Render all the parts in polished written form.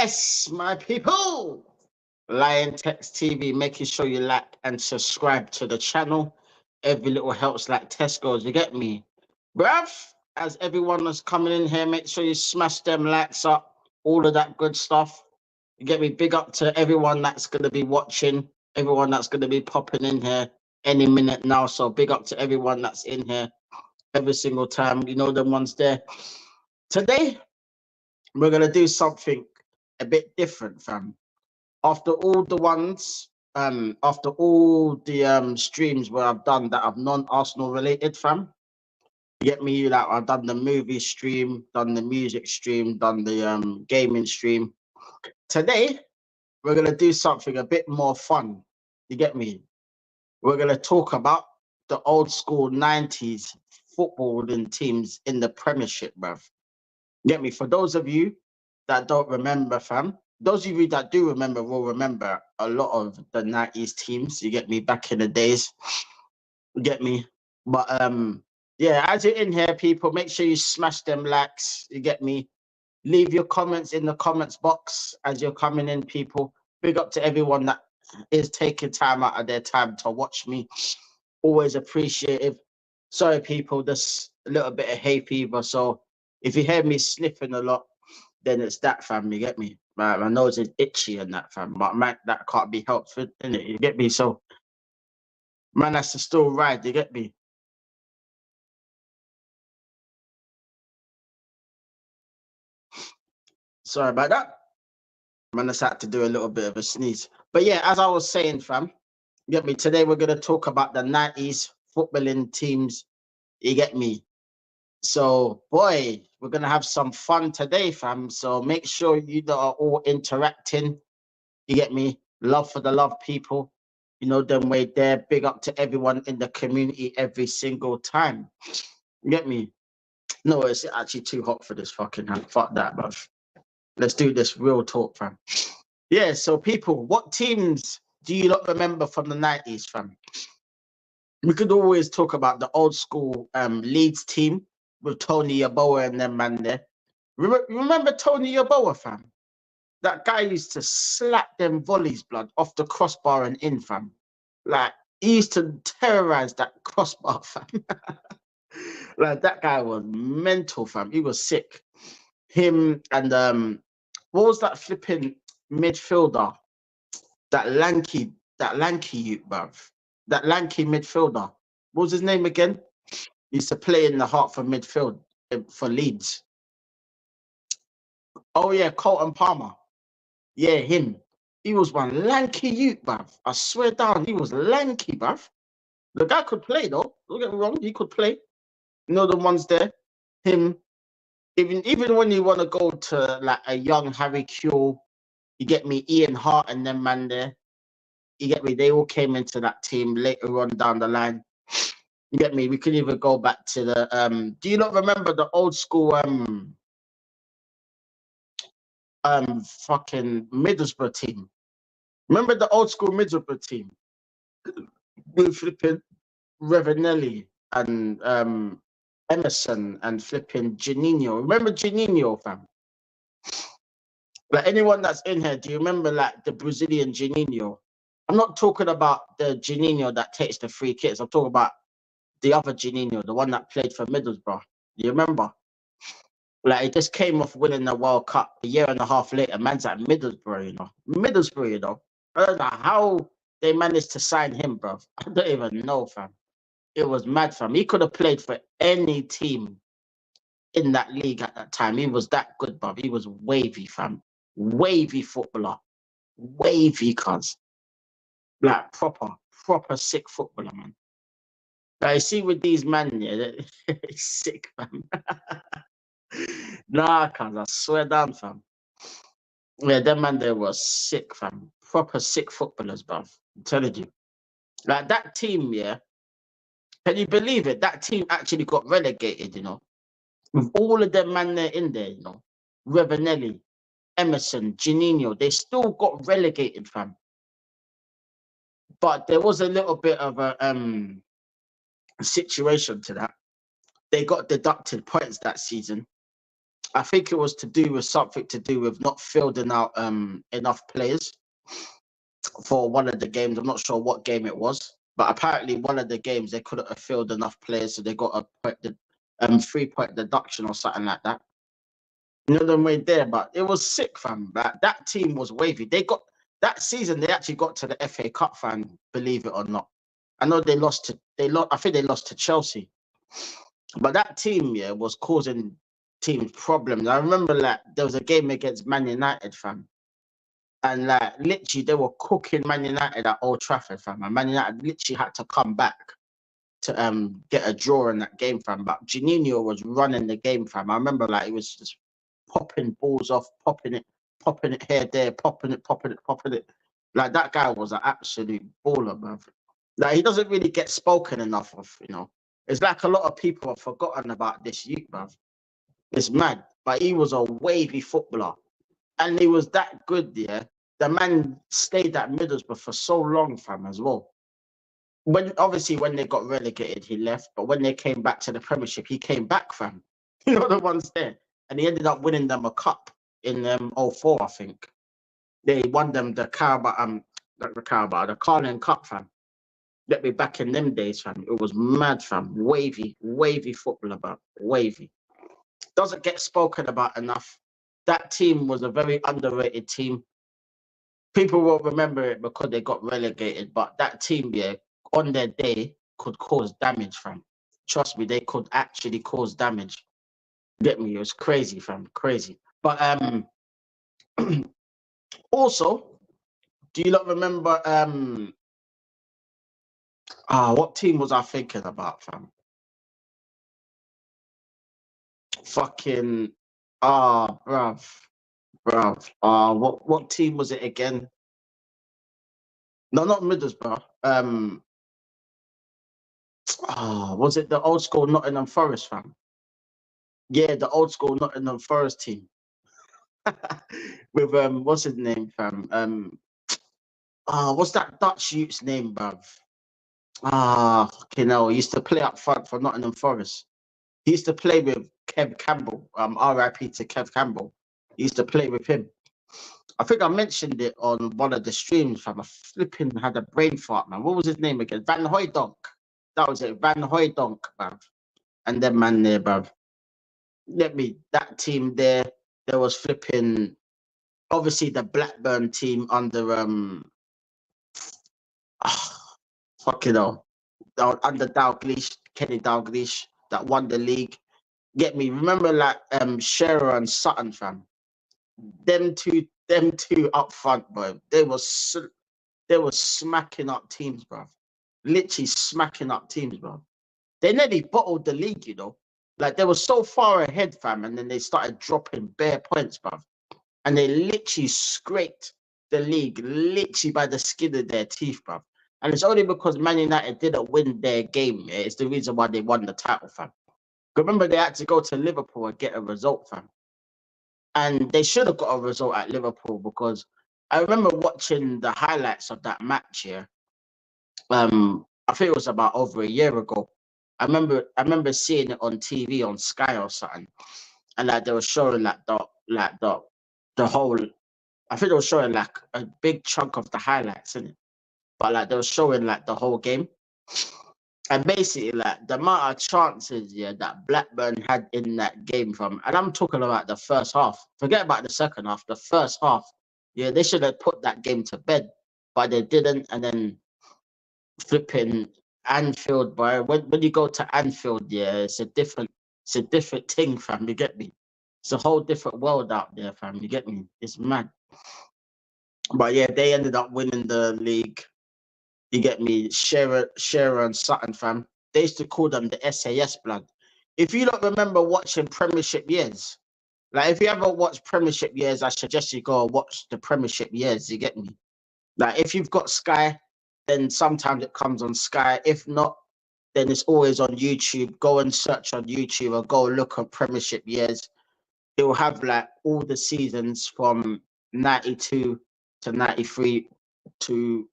Yes, my people. Liontekz TV, making sure you like and subscribe to the channel. Every little helps like Tesco's, you get me? Bruv, as everyone is coming in here, make sure you smash them likes up, all of that good stuff. You get me? Big up to everyone that's going to be watching, everyone that's going to be popping in here any minute now. So big up to everyone that's in here every single time. You know them ones there. Today, we're going to do something a bit different, fam. After all the ones, after all the streams where I've done that are non-Arsenal related, fam. You get me? Like I've done the movie stream, done the music stream, done the gaming stream. Today, we're gonna do something a bit more fun. You get me? We're gonna talk about the old school 90s footballing teams in the Premiership, bruv. Get me? For those of you that don't remember, fam, those of you that do remember will remember a lot of the 90s teams. You get me? Back in the days. You get me? But yeah, as you're in here, people, make sure you smash them likes. You get me? Leave your comments in the comments box as you're coming in, people. Big up to everyone that is taking time out of their time to watch me. Always appreciative. Sorry, people, just a little bit of hay fever. So if you hear me sniffing a lot, then it's that, fam. You get me? My nose is itchy and that, fam. But man, that can't be helped, innit? You get me? So man has to still ride. You get me? Sorry about that. Man just had to do a little bit of a sneeze. But yeah, as I was saying, fam, you get me? Today we're gonna talk about the 90s footballing teams. You get me? So boy, we're gonna have some fun today, fam. So make sure you that are all interacting. You get me? Love for the love people. You know them way there. Big up to everyone in the community every single time. You get me? No, it's actually too hot for this fucking hand. Fuck that, bruv. Let's do this real talk, fam. Yeah, so people, what teams do you not remember from the 90s, fam? We could always talk about the old school Leeds team with Tony Yeboah and them man there. Remember Tony Yeboah, fam? That guy used to slap them volleys, blood, off the crossbar and in, fam. Like, he used to terrorize that crossbar, fam. Like, that guy was mental, fam. He was sick. Him and, what was that flipping midfielder? That lanky youth, bruv. That lanky midfielder. What was his name again? He used to play in the heart for midfield for Leeds. Oh, yeah, Colton Palmer. Yeah, him. He was one lanky youth, bruv. I swear down, he was lanky, bruv. The guy could play, though. Don't get me wrong, he could play. You know the ones there? Him. Even when you want to go to, like, a young Harry Kewell, you get me, Ian Hart and them man there. You get me? They all came into that team later on down the line. You get me? We could even go back to the do you not remember the old school fucking Middlesbrough team? Remember the old school Middlesbrough team? With flipping Revanelli and Emerson and flipping Janino. Remember Janino, fam? Like anyone that's in here, do you remember like the Brazilian Janino? I'm not talking about the Janino that takes the free kicks. I'm talking about the other Janino, the one that played for Middlesbrough. You remember? Like, he just came off winning the World Cup a year and a half later. Man's at Middlesbrough, you know. Middlesbrough, you know. I don't know how they managed to sign him, bro. I don't even know, fam. It was mad, fam. He could have played for any team in that league at that time. He was that good, bro. He was wavy, fam. Wavy footballer. Wavy, cuz. Like, proper sick footballer, man. Like, you see with these men, yeah, sick, fam. Nah, cuz, I swear down, fam. Yeah, that man there was sick, fam. Proper sick footballers, bruv. I'm telling you. Like, that team, yeah, can you believe it? That team actually got relegated, you know. With all of them man there in there, you know. Revanelli, Emerson, Janino, they still got relegated, fam. But there was a little bit of a situation to that. They got deducted points that season. I think it was to do with something to do with not fielding out enough players for one of the games. I'm not sure what game it was, but apparently one of the games they couldn't have filled enough players, so they got a 3-point deduction or something like that. You know, the way there, but it was sick, fam. That team was wavy. They got that season. They actually got to the FA Cup, fam. Believe it or not. I know they lost to I think they lost to Chelsea, but that team, yeah, was causing teams problems. I remember like there was a game against Man United, fam, and like literally they were cooking Man United at Old Trafford, fam. And Man United literally had to come back to get a draw in that game, fam. But Janino was running the game, fam. I remember like it was just popping balls off, popping it here, there, popping it. Like that guy was an absolute baller, man. Like he doesn't really get spoken enough of, you know. It's like a lot of people have forgotten about this youth, man. It's mad. But he was a wavy footballer. And he was that good, yeah. The man stayed at Middlesbrough for so long, fam, as well. Obviously when they got relegated, he left. But when they came back to the Premiership, he came back, fam. You know the ones there. And he ended up winning them a cup in 04, I think. They won them the Carabao, the Carling Cup, fam. Let me back in them days, fam. It was mad, fam. Wavy footballer, but wavy. Doesn't get spoken about enough. That team was a very underrated team. People won't remember it because they got relegated, but that team, yeah, on their day could cause damage, fam. Trust me, they could actually cause damage. Get me? It was crazy, fam. Crazy. But also, do you not remember what team was I thinking about, fam? Fucking bruv. What team was it again? No, not Middlesbrough. Was it the old school Nottingham Forest, fam? Yeah, the old school Nottingham Forest team. With what's his name, fam? What's that Dutch youth's name, bruv? Fucking hell. He used to play up front for Nottingham Forest. He used to play with Kev Campbell. RIP to Kev Campbell. He used to play with him. I think I mentioned it on one of the streams, fam. I flipping had a brain fart, man. What was his name again? Van Hooijdonk. That was it. Van Hooijdonk, bruv. And then man there, bruv. That team there was flipping, obviously the Blackburn team under fucking hell, under Dalglish, Kenny Dalglish, that won the league. Get me? Remember like Shearer and Sutton, fam. Them two up front, bro. They were smacking up teams, bro. Literally smacking up teams, bro. They nearly bottled the league, you know. Like they were so far ahead, fam, and then they started dropping bare points, bro. And they literally scraped the league literally by the skin of their teeth, bro. And it's only because Man United didn't win their game. Yeah? It's the reason why they won the title, fam. Remember, they had to go to Liverpool and get a result, fam. And they should have got a result at Liverpool because I remember watching the highlights of that match here. I think it was about over a year ago. I remember seeing it on TV on Sky or something, and like they were showing the whole. I think they were showing like a big chunk of the highlights in it, but like they were showing like the whole game. And basically, like the amount of chances, yeah, that Blackburn had in that game and I'm talking about the first half. Forget about the second half. The first half, yeah, they should have put that game to bed, but they didn't. And then flipping Anfield, boy. When you go to Anfield, yeah, it's a different thing, fam. You get me? It's a whole different world out there, fam. You get me? It's mad. But yeah, they ended up winning the league. You get me? Shearer and Sutton, fam. They used to call them the SAS blood. If you don't remember watching Premiership years, like if you ever watched Premiership years, I suggest you go and watch the Premiership years. You get me? Like if you've got Sky, then sometimes it comes on Sky. If not, then it's always on YouTube. Go and search on YouTube or go look at Premiership years. It will have like all the seasons from 92 to 93 to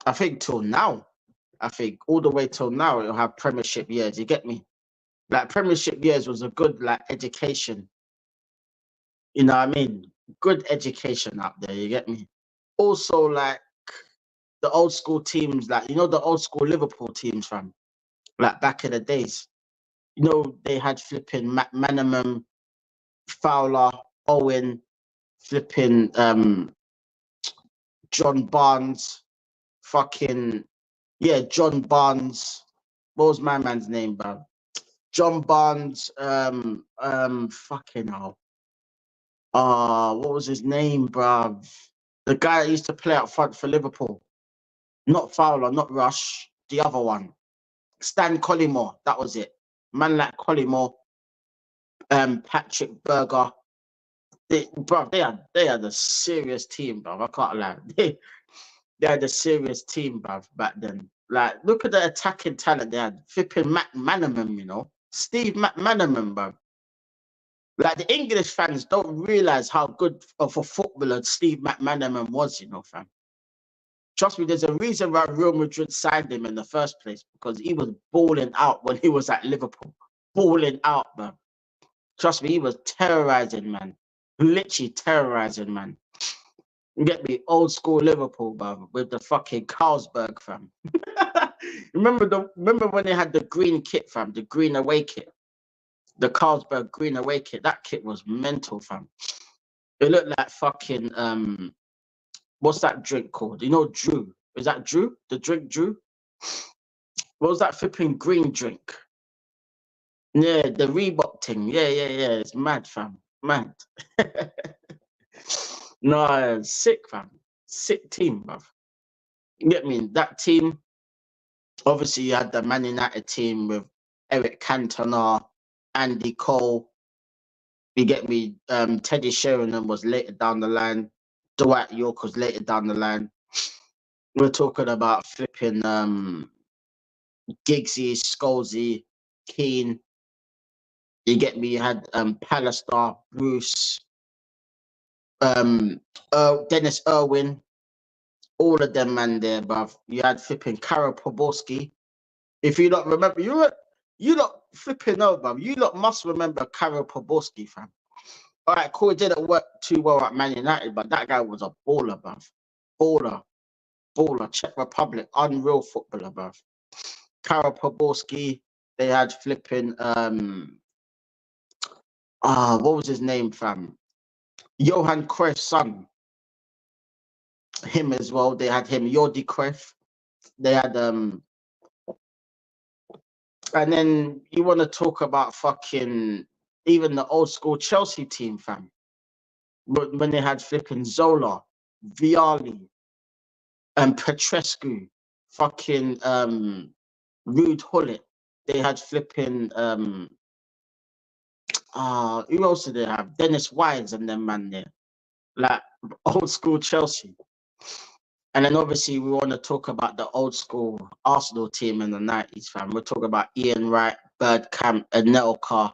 I think till now. I think all the way till now it'll have Premiership years. You get me? Like Premiership years was a good like education. You know what I mean? Good education up there. You get me? Also, like the old school teams, like the old school Liverpool teams, fam. Like back in the days, they had flipping Manningham, Fowler, Owen, flipping John Barnes, fucking yeah, John Barnes. What was my man's name, bro? John Barnes, fucking hell. What was his name, bruv? The guy that used to play up front for Liverpool. Not Fowler, not Rush, the other one. Stan Collymore, that was it. Man like Collymore, Patrick Berger. They had a serious team, bruv. I can't lie. They had a serious team, bruv, back then. Like, look at the attacking talent they had. Flipping Matt Manningham, Steve McManaman, bruv. Like, the English fans don't realize how good of a footballer Steve McManaman was, fam. Trust me, there's a reason why Real Madrid signed him in the first place, because he was balling out when he was at Liverpool. Balling out, man. Trust me, he was terrorizing, man. Literally terrorizing, man. You get me? Old school Liverpool, man, with the fucking Carlsberg, fam. Remember when they had the green kit, fam? The green away kit. The Carlsberg green away kit. That kit was mental, fam. It looked like fucking what's that drink called? Drew. Is that Drew? The drink Drew? What was that flipping green drink? Yeah, the Reebok thing. Yeah. It's mad, fam. Mad. No, sick, fam. Sick team, bruv. You get me? That team, obviously, you had the Man United team with Eric Cantona, Andy Cole. You get me? Teddy Sheringham was later down the line. Dwight York was later down the line. We're talking about flipping Giggsy, Scholesy, Keane. You get me? You had Pallister, Bruce, Dennis Irwin, all of them man there, bruv. You had flipping Karol Poborski. If you don't remember, you lot flipping out, bruv. You lot must remember Karol Poborski, fam. All right, cool. It didn't work too well at Man United, but that guy was a baller, bruv. Baller. Czech Republic, unreal footballer, bruv. Karol Poborski. They had flipping what was his name, fam? Johan Cruyff's son. Him as well. They had him, Jordi Cruyff. They had and then you want to talk about fucking even the old school Chelsea team, fam. But when they had flipping Zola, Vialli, and Petrescu, fucking Ruud Gullit. They had flipping who else did they have? Dennis Wise and them man there. Like old school Chelsea. And then obviously we want to talk about the old school Arsenal team in the 90s, fam. We're talking about Ian Wright, Bergkamp, Anelka,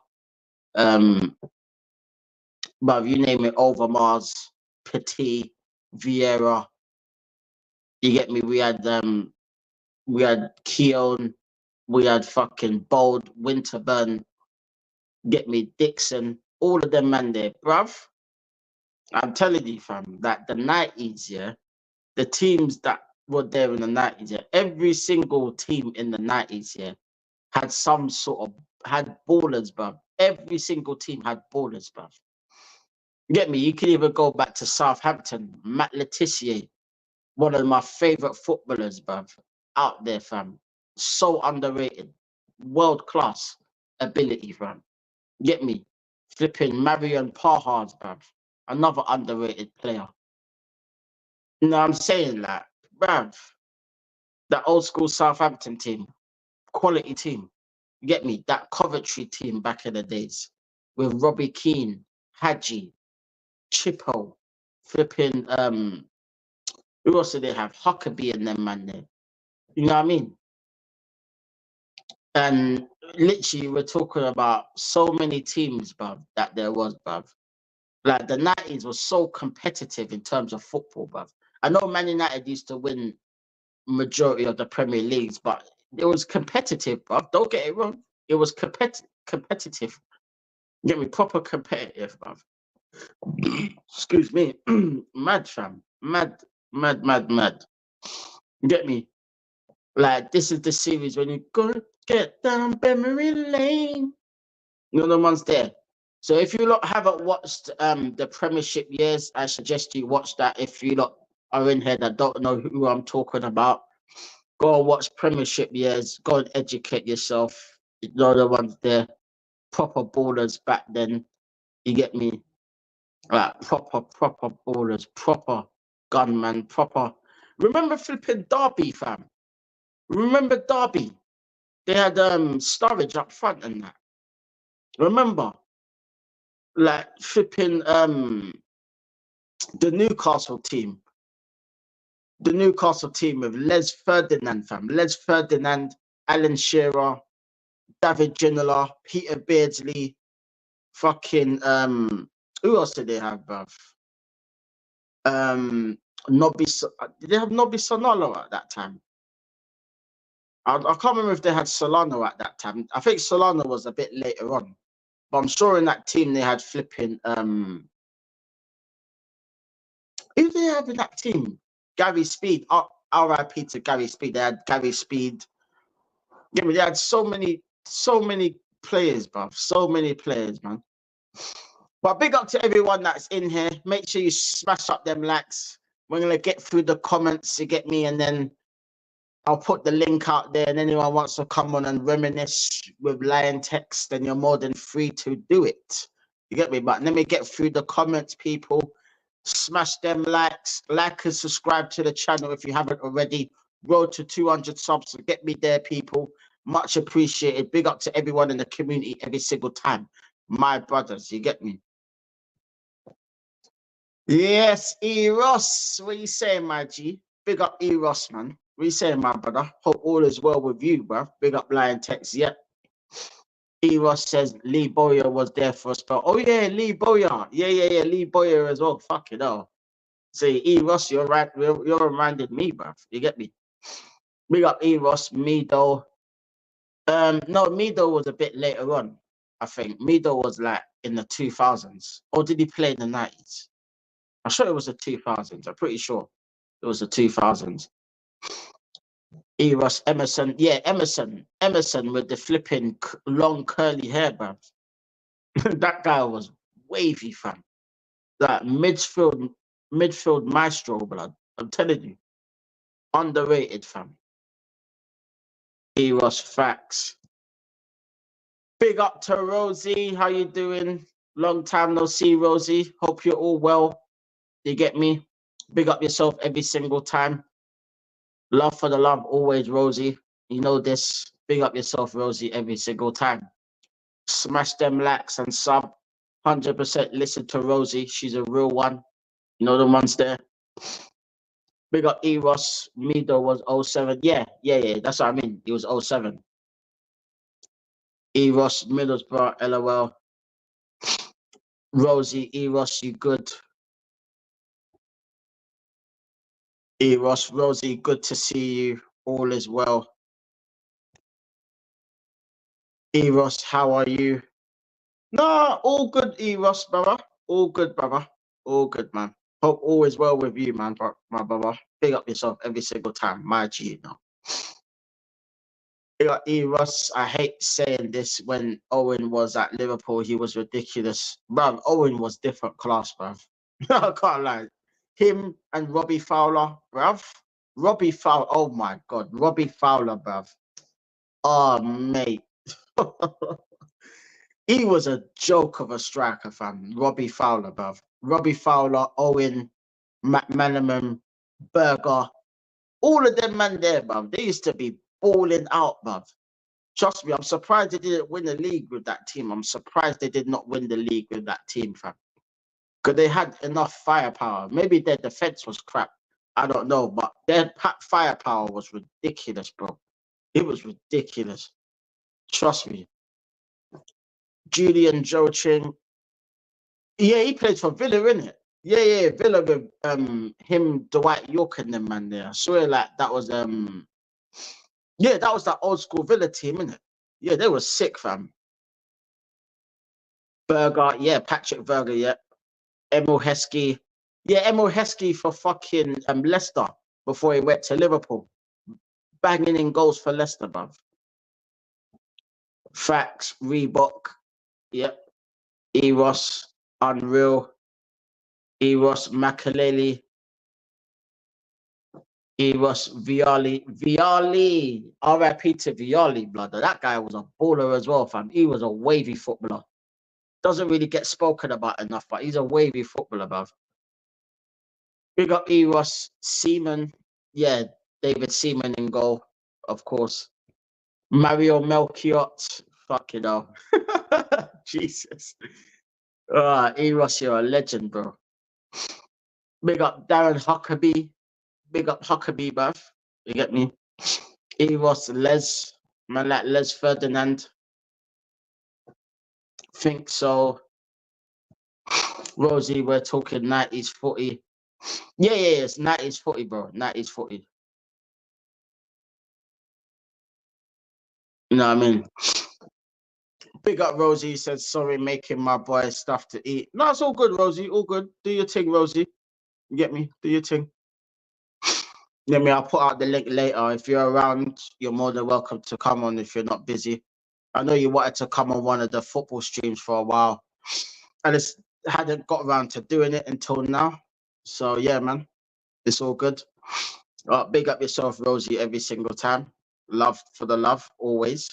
but you name it, Overmars, Petit, Vieira. You get me? We had Keown, we had fucking Bold, Winterburn, get me, Dixon, all of them man there, bruv. I'm telling you, fam, that the 90s, yeah, the teams that were there in the 90s, yeah, every single team in the 90s, yeah, had had ballers, bruv. Every single team had ballers, bruv. Get me? You can even go back to Southampton, Matt Letitia, one of my favorite footballers, bruv, out there, fam. So underrated, world class ability, fam. Get me? Flipping Marion Pahars, bruv, another underrated player. You know what I'm saying? Like, bruv, that old school Southampton team, quality team. Get me? That Coventry team back in the days with Robbie Keane, Hadji, Chippo, flipping who else did they have? Huckabee and them man there. You know what I mean? And literally we're talking about so many teams, bruv, that there was, bruv. Like the 90s was so competitive in terms of football, bruv. I know Man United used to win majority of the Premier Leagues, but it was competitive, bruv. Don't get it wrong. It was competitive. competitive. Get me proper competitive, bruv. Excuse me. Mad fam. Mad, mad, mad, mad. Get me? Like, this is the series when you go get down memory lane. You know the ones there. So if you lot haven't watched the Premiership years, I suggest you watch that. If you lot are in here that don't know who I'm talking about, go and watch Premiership years. Go and educate yourself. You know the ones there. Proper ballers back then. You get me? Like proper ballers, proper gunman, proper. Remember flipping Derby, fam? Remember Derby? They had Sturridge up front and that. Remember? Like flipping the Newcastle team. The Newcastle team with Les Ferdinand, fam. Les Ferdinand, Alan Shearer, David Ginola, Peter Beardsley, fucking who else did they have, bruv? Did they have Nobby Sonolo at that time? I can't remember if they had Solano at that time. I think Solano was a bit later on. But I'm sure in that team they had flipping who did they have in that team? Gary Speed. RIP to Gary Speed. They had Gary Speed. Yeah, they had so many players, bruv. So many players, man. But big up to everyone that's in here. Make sure you smash up them likes. We're gonna get through the comments, you get me, and then I'll put the link out there. And anyone wants to come on and reminisce with Liontekz, then you're more than free to do it. You get me? But let me get through the comments, people. Smash them likes, like and subscribe to the channel if you haven't already. Road to 200 subs, so get me there, people. Much appreciated. Big up to everyone in the community every single time. My brothers, you get me? Yes, Eros. What you saying, my G? Big up Eros, man. What you saying, my brother? Hope all is well with you, bruv. Big up Liontekz. Yep. Eros says Lee Boyer was there for a spell. Oh yeah, Lee Boyer. Yeah. Lee Boyer as well. Fuck it all. Say Eros, you're right. You're reminded me, bruv. You get me? Big up Eros. Mido. No, Mido was a bit later on. I think Mido was like in the 2000s, or did he play in the 90s? I'm sure it was the 2000s. I'm pretty sure it was the 2000s. Eros Emerson. Yeah, Emerson. Emerson with the flipping long curly hair, bruv. That guy was wavy, fam. That midfield maestro, blood. I'm telling you. Underrated, fam. Eros facts. Big up to Rosie. How you doing? Long time no see, Rosie. Hope you're all well. You get me? Big up yourself every single time. Love for the love, always, Rosie. You know this. Big up yourself, Rosie, every single time. Smash them likes and sub. 100% listen to Rosie. She's a real one. You know the ones there. Big up Eros. Mido was 07. Yeah. That's what I mean. He was 07. Eros, Middlesbrough, LOL. Rosie, Eros, you good? Eros, Rosie, good to see you. All is well. Eros, how are you? No, all good, Eros, brother. All good, brother. All good, man. Hope all is well with you, man, my brother. Big up yourself every single time, my G, you know. Big up Eros. I hate saying this when Owen was at Liverpool. He was ridiculous. Bruv, Owen was different class, bruv. I can't lie. Him and Robbie Fowler, bruv. Robbie Fowler, oh my God. Robbie Fowler, bruv. Oh, mate. He was a joke of a striker, fam. Robbie Fowler, bruv. Robbie Fowler, Owen, McManaman, Berger. All of them man there, bruv. They used to be balling out, bruv. Trust me, I'm surprised they didn't win the league with that team. I'm surprised they did not win the league with that team, fam. Because they had enough firepower. Maybe their defense was crap. I don't know, but their firepower was ridiculous, bro. It was ridiculous. Trust me. Julian Joachim. Yeah, he played for Villa, innit? Yeah, Villa with him, Dwight York and them man there. I swear like that was yeah, that was that old school Villa team, innit? Yeah, they were sick, fam. Berger, yeah, Patrick Berger, yeah. Emil Heskey. Yeah, Emil Heskey for fucking Leicester before he went to Liverpool. Banging in goals for Leicester, bruv. Facts, Reebok, yep. Eros, Unreal. Eros, Makaleli. Eros, Viali. RIP to Viali, blood. That guy was a baller as well, fam. He was a wavy footballer. Doesn't really get spoken about enough, but he's a wavy footballer, bruv. We got Eros, Seaman. Yeah, David Seaman in goal, of course. Mario Melchiot. Fucking hell. Jesus. Eros, you're a legend, bro. Big up Darren Huckabee. Big up Huckabee, bruv. You get me? Eros, Les. Man like Les Ferdinand. Think so. Rosie, we're talking 90s footy. Yeah, it's 90s footy, bro. 90s footy. You know what I mean? Big up Rosie. He said, sorry, making my boy stuff to eat. No, it's all good, Rosie. All good. Do your thing, Rosie. You get me? Do your thing. Let me, I'll put out the link later. If you're around, you're more than welcome to come on if you're not busy. I know you wanted to come on one of the football streams for a while. I just hadn't got around to doing it until now. So, yeah, man. It's all good. Big up yourself, Rosie, every single time. Love for the love, always.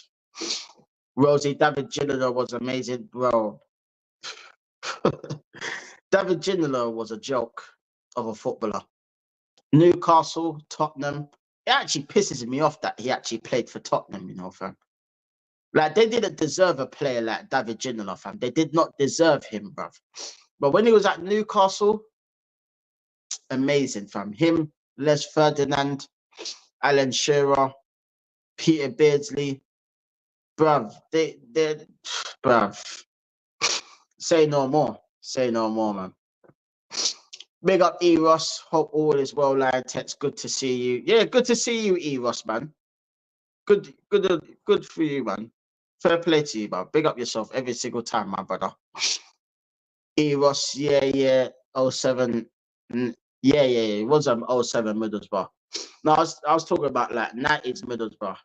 Rosie, David Ginola was amazing, bro. David Ginola was a joke of a footballer. Newcastle, Tottenham. It actually pisses me off that he actually played for Tottenham, you know, fam. Like, they didn't deserve a player like David Ginola, fam. They did not deserve him, bruv. But when he was at Newcastle, amazing, fam. Him, Les Ferdinand, Alan Shearer, Peter Beardsley, bruv. Bruv. Say no more. Say no more, man. Big up Eros. Hope all is well, Liontekz. Good to see you. Yeah, good to see you, Eros, man. Good for you, man. Fair play to you, man. Big up yourself every single time, my brother. Eros, yeah. 07. Yeah. It was 07 Middlesbrough. No, I was talking about like 90s Middlesbrough.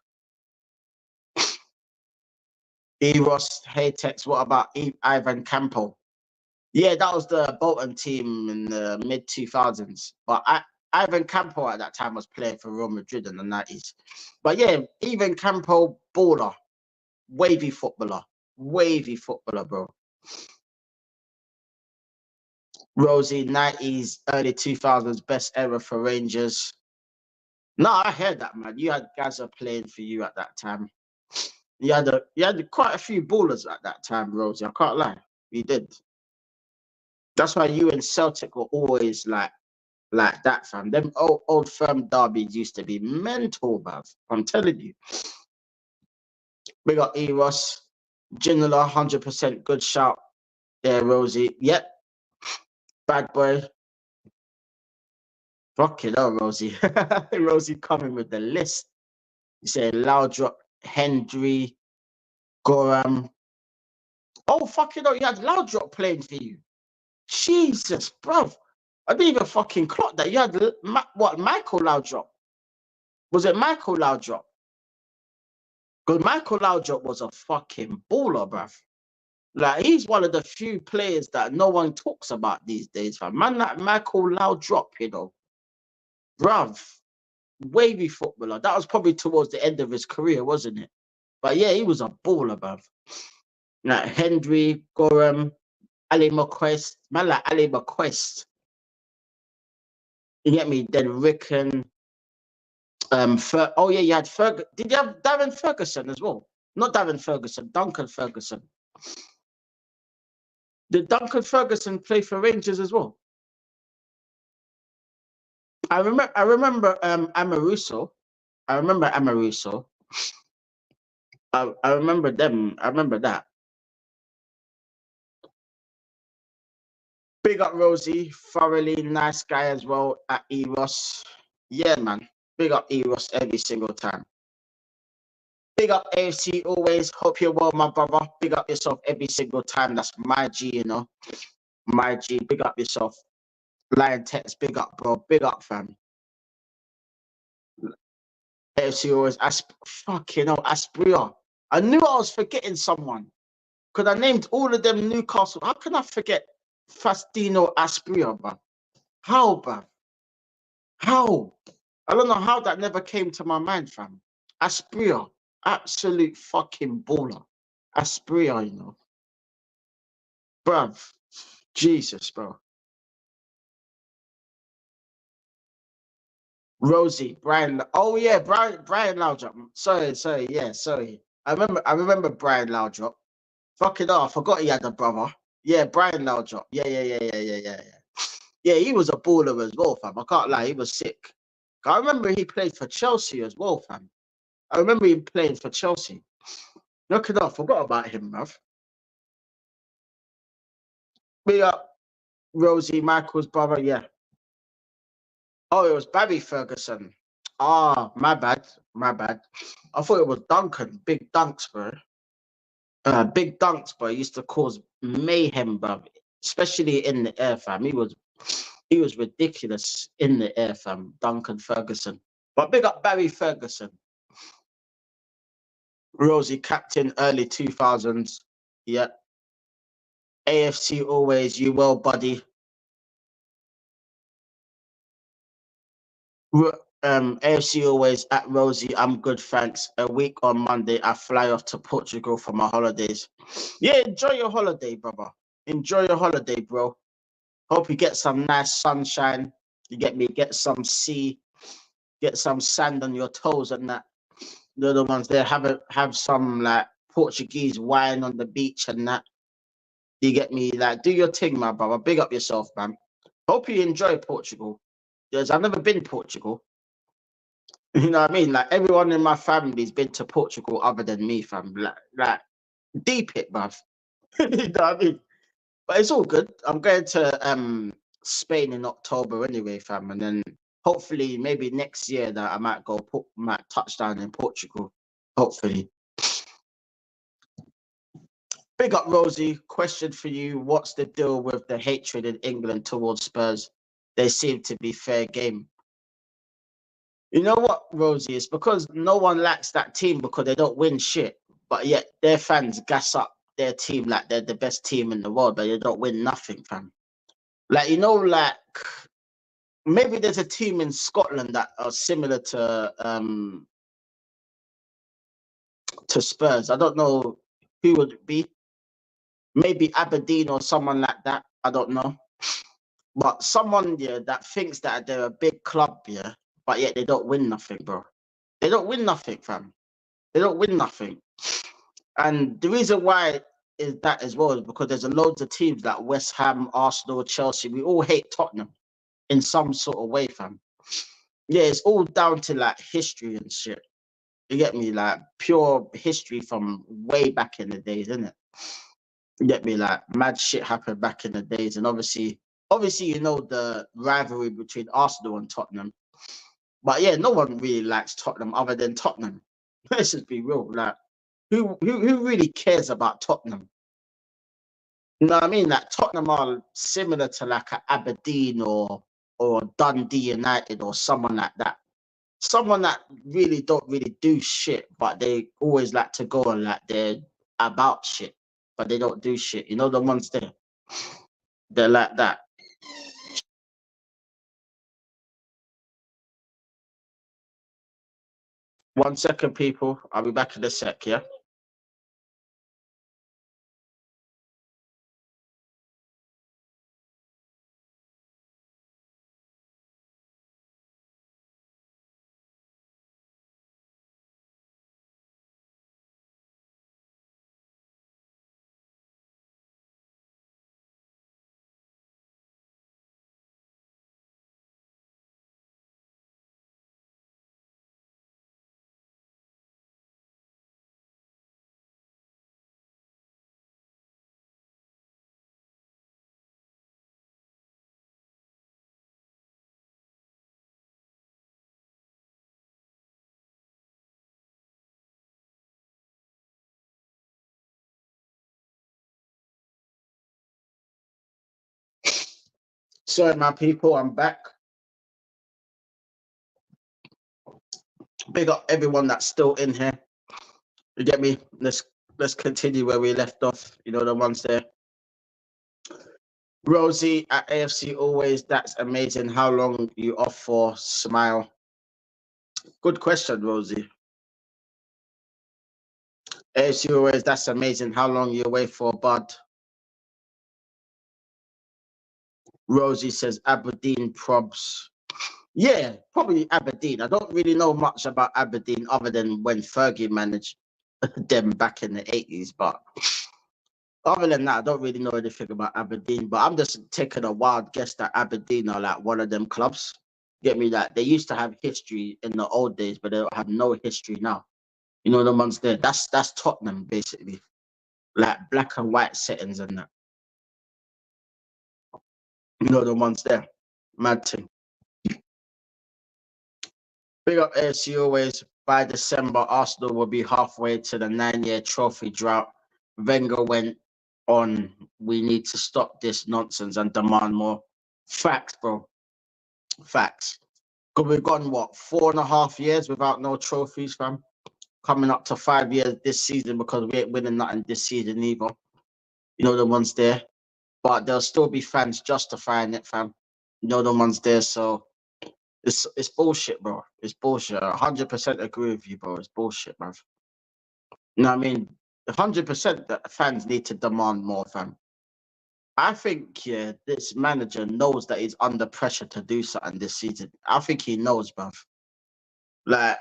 Eros, hey Tex, what about Ivan Campo? Yeah, that was the Bolton team in the mid 2000s. But Ivan Campo at that time was playing for Real Madrid in the 90s. But yeah, Ivan Campo, baller, wavy footballer, bro. Rosie, 90s, early 2000s, best era for Rangers. No, I heard that, man. You had Gaza playing for you at that time. You had quite a few ballers at that time, Rosie. I can't lie. You did. That's why you and Celtic were always like that, fam. Them old firm derbies used to be mental, bruv. I'm telling you. Big up Eros. Ginola, 100% good shout there, Rosie. Yep. Bad boy. Fucking hell, Rosie. Rosie coming with the list. You say Loudrop, Hendry, Gorham. Oh, fucking hell, you had Loudrop playing for you. Jesus, bruv. I didn't even fucking clock that. You had, Michael Loudrop? Was it Michael Loudrop? Because Michael Loudrop was a fucking baller, bruv. Like, he's one of the few players that no one talks about these days, fam. Man, like Michael Loudrop, you know. Bruv, wavy footballer. That was probably towards the end of his career, wasn't it? But yeah, he was a baller, bruv. Like Hendry, Gorham, Ali McQuest. Man, like Ali McQuest. You get me? Then Rickon. Oh yeah, you had Ferguson. Did you have Darren Ferguson as well? Not Darren Ferguson, Duncan Ferguson. Did Duncan Ferguson play for Rangers as well? I remember Amoruso. I remember Amoruso. I remember them. I remember that. Big up Rosie, thoroughly nice guy as well at Eros. Yeah, man. Big up Eros every single time. Big up AFC always. Hope you're well, my brother. Big up yourself every single time. That's my G, you know. My G. Big up yourself. Liontekz, big up, bro. Big up, fam. AFC always. Fucking hell, Aspria. I knew I was forgetting someone. Because I named all of them Newcastle. How can I forget Fastino Aspria, bro? How, bro? How? I don't know how that never came to my mind, fam. Aspria. Absolute fucking baller. Aspria, you know. Bruv. Jesus, bro. Rosie, Brian. Oh yeah, Brian Laudrup. Sorry, yeah, sorry. I remember Brian Laudrup. Fuck it off. I forgot he had a brother. Yeah, Brian Laudrup. Yeah. Yeah, he was a baller as well, fam. I can't lie, he was sick. I remember he played for Chelsea as well, fam. I remember him playing for Chelsea. Look it off. Forgot about him, bruv. Big up Rosie, Michael's brother. Yeah. Oh, it was Barry Ferguson. Ah, my bad. My bad. I thought it was Duncan. Big dunks, bro. Big dunks, bro. Used to cause mayhem, bro. Especially in the air, fam. He was ridiculous in the air, fam. Duncan Ferguson. But big up Barry Ferguson. Rosie, captain, early 2000s. Yeah. AFC always. You well, buddy. AFC always at Rosie. I'm good, thanks. A week on Monday, I fly off to Portugal for my holidays. Yeah, enjoy your holiday, brother. Enjoy your holiday, bro. Hope you get some nice sunshine. You get me? Get some sea, get some sand on your toes and that. The other ones there have some like Portuguese wine on the beach and that. You get me? Like, do your thing, my brother. Big up yourself, man. Hope you enjoy Portugal. Because I've never been to Portugal. You know what I mean? Like everyone in my family's been to Portugal other than me, fam. Like deep it, bruv. You know what I mean? But it's all good. I'm going to Spain in October anyway, fam, and then hopefully maybe next year that I might touch down in Portugal. Hopefully. Big up Rosie. Question for you: what's the deal with the hatred in England towards Spurs? They seem to be fair game. You know what, Rosie? It's because no one likes that team because they don't win shit. But yet their fans gas up their team like they're the best team in the world, but they don't win nothing, fam. Like, like maybe there's a team in Scotland that are similar to Spurs. I don't know who would it be. Maybe Aberdeen or someone like that. I don't know. But someone, yeah, that thinks that they're a big club, yeah, but yet they don't win nothing, bro. They don't win nothing, fam. They don't win nothing. And the reason why is that as well is because there's a loads of teams like West Ham, Arsenal, Chelsea. We all hate Tottenham in some sort of way, fam. Yeah, it's all down to like history and shit. You get me? Like pure history from way back in the days, isn't it? You get me? Like mad shit happened back in the days, and obviously, the rivalry between Arsenal and Tottenham. But yeah, no one really likes Tottenham other than Tottenham. Let's just be real. Like, who really cares about Tottenham? You know what I mean? Like Tottenham are similar to like a Aberdeen or Dundee United or someone like that. Someone that really don't really do shit, but they always like to go and like they're about shit, but they don't do shit. You know the ones there? They're like that. 1 second, people. I'll be back in a sec, yeah? Sorry, my people, I'm back. Big up everyone that's still in here. You get me? Let's continue where we left off. You know, the ones there. Rosie at AFC always. That's amazing. How long you off for? Smile. Good question, Rosie. AFC always. That's amazing. How long you away for, Bud? Rosie says Aberdeen probs. Yeah, probably Aberdeen. I don't really know much about Aberdeen other than when Fergie managed them back in the 80s, but other than that, I don't really know anything about Aberdeen. But I'm just taking a wild guess that Aberdeen are like one of them clubs. Get me? That they used to have history in the old days, but they don't have no history now. You know the ones there. That's Tottenham basically, like black and white settings and that. You know the ones there. Mad thing. Big up AFC always. By December, Arsenal will be halfway to the 9-year trophy drought. Wenger went on, we need to stop this nonsense and demand more. Facts, bro. Facts. Because we've gone, what, 4.5 years without no trophies, fam? Coming up to 5 years this season because we ain't winning nothing this season either. You know the ones there. But there'll still be fans justifying it, fam. You know the ones there, so it's bullshit, bro. It's bullshit. 100% agree with you, bro. It's bullshit, man. You know what I mean? 100% that fans need to demand more, fam. I think, yeah, this manager knows that he's under pressure to do something this season. I think he knows, bruv. Like,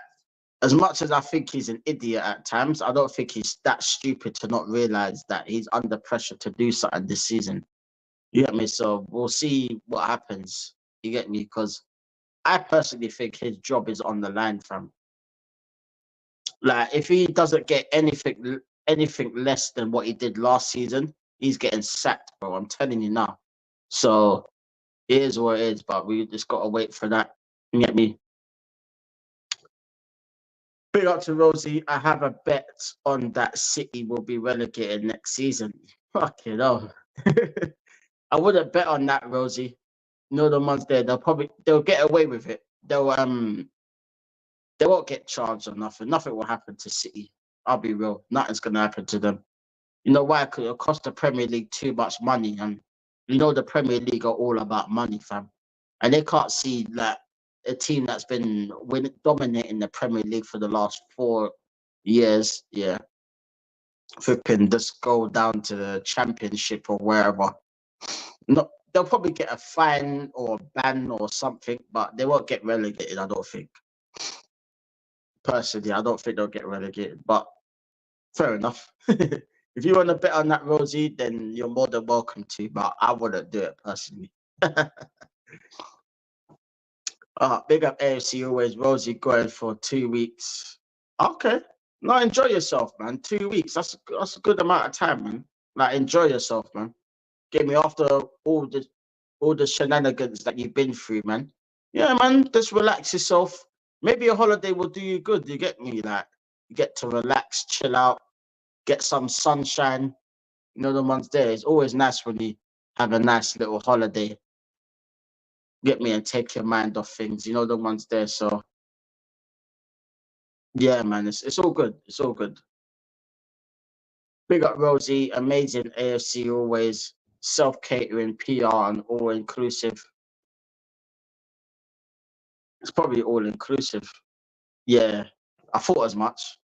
as much as I think he's an idiot at times, I don't think he's that stupid to not realize that he's under pressure to do something this season. You get me? So we'll see what happens. You get me? Because I personally think his job is on the line, fam. Like, if he doesn't get anything less than what he did last season, he's getting sacked, bro. I'm telling you now. So it is what it is, but we just gotta wait for that. You get me? Big up to Rosie. I have a bet on that City will be relegated next season. Fucking hell. I wouldn't bet on that, Rosie. You know the ones there, they'll get away with it. They won't get charged or nothing. Nothing will happen to City. I'll be real. Nothing's gonna happen to them. You know why? Because it'll cost the Premier League too much money. And you know the Premier League are all about money, fam. And they can't see like a team that's been dominating the Premier League for the last 4 years, yeah, flipping just go down to the Championship or wherever. No, they'll probably get a fine or a ban or something, but they won't get relegated, I don't think. Personally, I don't think they'll get relegated, but fair enough. If you want to bet on that, Rosie, then you're more than welcome to, but I wouldn't do it personally. Big up AFC always. Rosie going for 2 weeks. Okay. No, enjoy yourself, man. 2 weeks. That's a good amount of time, man. Like, enjoy yourself, man. Get me after all the shenanigans that you've been through, man. Yeah, man. Just relax yourself. Maybe a holiday will do you good. You get me? Like, you get to relax, chill out, get some sunshine. You know the ones there. It's always nice when you have a nice little holiday. Get me and take your mind off things. You know the ones there. So yeah, man, it's all good. It's all good. Big up Rosie, amazing AFC always, self-catering, PR, and all-inclusive. It's probably all-inclusive. Yeah, I thought as much.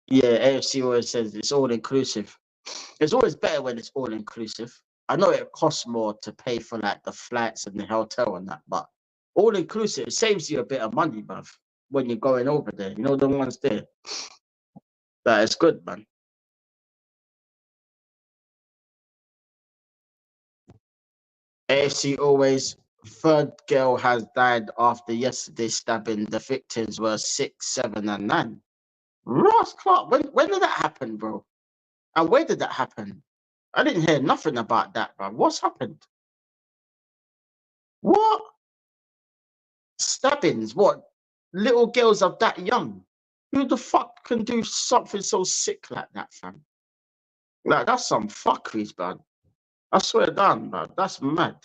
Yeah, AFC always says it's all-inclusive. It's always better when it's all-inclusive. I know it costs more to pay for like the flights and the hotel and that, but all-inclusive, it saves you a bit of money, bruv, when you're going over there. You know the ones there. That is good, man. AFC always. Third girl has died after yesterday stabbing. The victims were 6, 7, and 9. Ross Clark, when did that happen, bro? And where did that happen? I didn't hear nothing about that, bro. What's happened? What? Stabbings? What? Little girls are that young? Who the fuck can do something so sick like that, fam? Like, that's some fuckeries, man. I swear down, man. That's mad.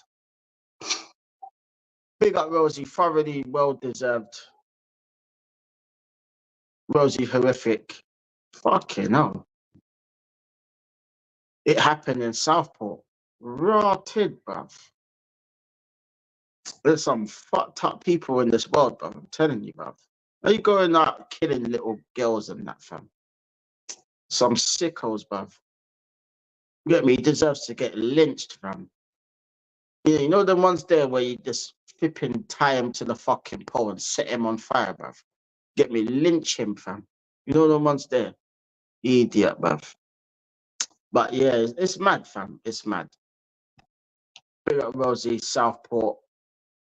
Big up Rosie, thoroughly well deserved. Rosie, horrific. Fucking hell. It happened in Southport. Rotted, bruv. There's some fucked up people in this world, bruv. I'm telling you, bruv. Are you going out killing little girls and that, fam? Some sickos, bruv. You get me? He deserves to get lynched, fam. Yeah, you know the ones there where you just flipping tie him to the fucking pole and set him on fire, bruv. Get me? Lynch him, fam. You know the ones there? Idiot, bruv. But yeah, it's mad, fam. It's mad. Big up Rosie, Southport.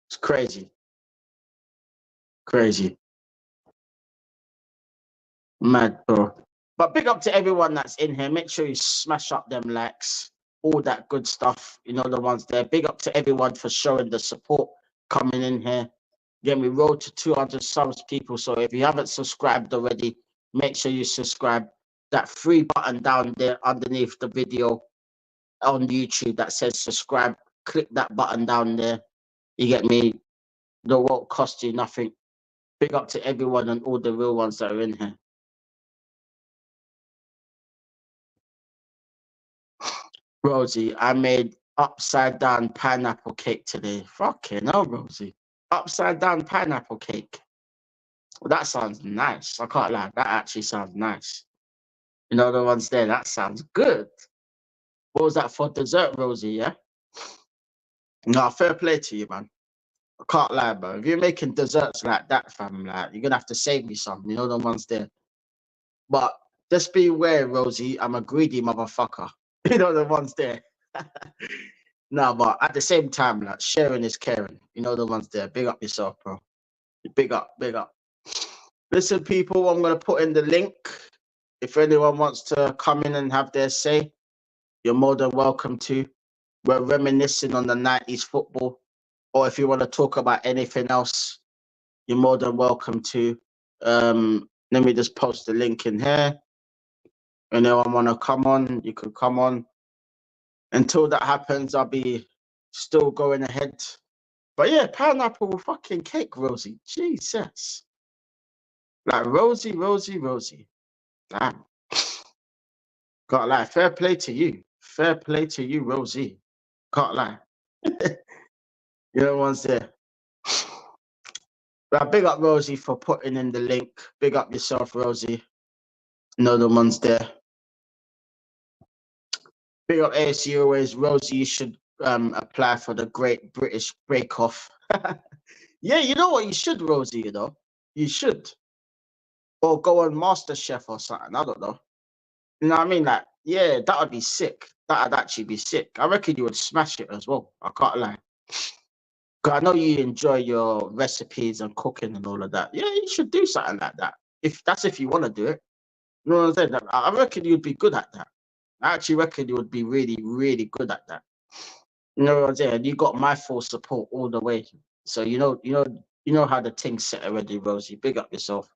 It's crazy. Crazy. Mad, bro. But big up to everyone that's in here. Make sure you smash up them likes, all that good stuff. You know the ones there. Big up to everyone for showing the support coming in here. Again, we rolled to 200 subs, people. So if you haven't subscribed already, make sure you subscribe. That free button down there underneath the video on YouTube that says subscribe. Click that button down there. You get me? It won't cost you nothing. Big up to everyone and all the real ones that are in here. Rosie, I made upside down pineapple cake today. Fucking hell, Rosie. Upside down pineapple cake. Well, that sounds nice. I can't lie. That actually sounds nice. You know the ones there? That sounds good. What was that for dessert, Rosie? Yeah? No, fair play to you, man. I can't lie, bro. If you're making desserts like that, fam, like, you're gonna have to save me some. You know the ones there. But just be aware, Rosie, I'm a greedy motherfucker. You know the ones there. No, but at the same time, like sharing is caring. You know the ones there. Big up yourself, bro. Big up, big up. Listen, people, I'm gonna put in the link. If anyone wants to come in and have their say, you're more than welcome to. We're reminiscing on the 90s football. Or if you want to talk about anything else, you're more than welcome to. Let me just post the link in here. Anyone want to come on, you can come on. Until that happens, I'll be still going ahead. But yeah, pineapple fucking cake, Rosie. Jesus. Like Rosie, Rosie, Rosie. Damn. Can't lie. Fair play to you. Fair play to you, Rosie. Can't lie. You know one's there. But big up Rosie for putting in the link. Big up yourself, Rosie. No, the one's there. Big up ASU always. Rosie, you should apply for the Great British Break Off. Yeah, you know what? You should, Rosie, you know. You should. Or go on MasterChef or something. I don't know. You know what I mean? Like, yeah, that would be sick. That would actually be sick. I reckon you would smash it as well. I can't lie. Because I know you enjoy your recipes and cooking and all of that. Yeah, you should do something like that. If you want to do it. You know what I'm saying? I reckon you'd be good at that. I actually reckon you would be really, really good at that. You know what I'm saying? You got my full support all the way. So you know how the thing's set already, Rosie. Big up yourself.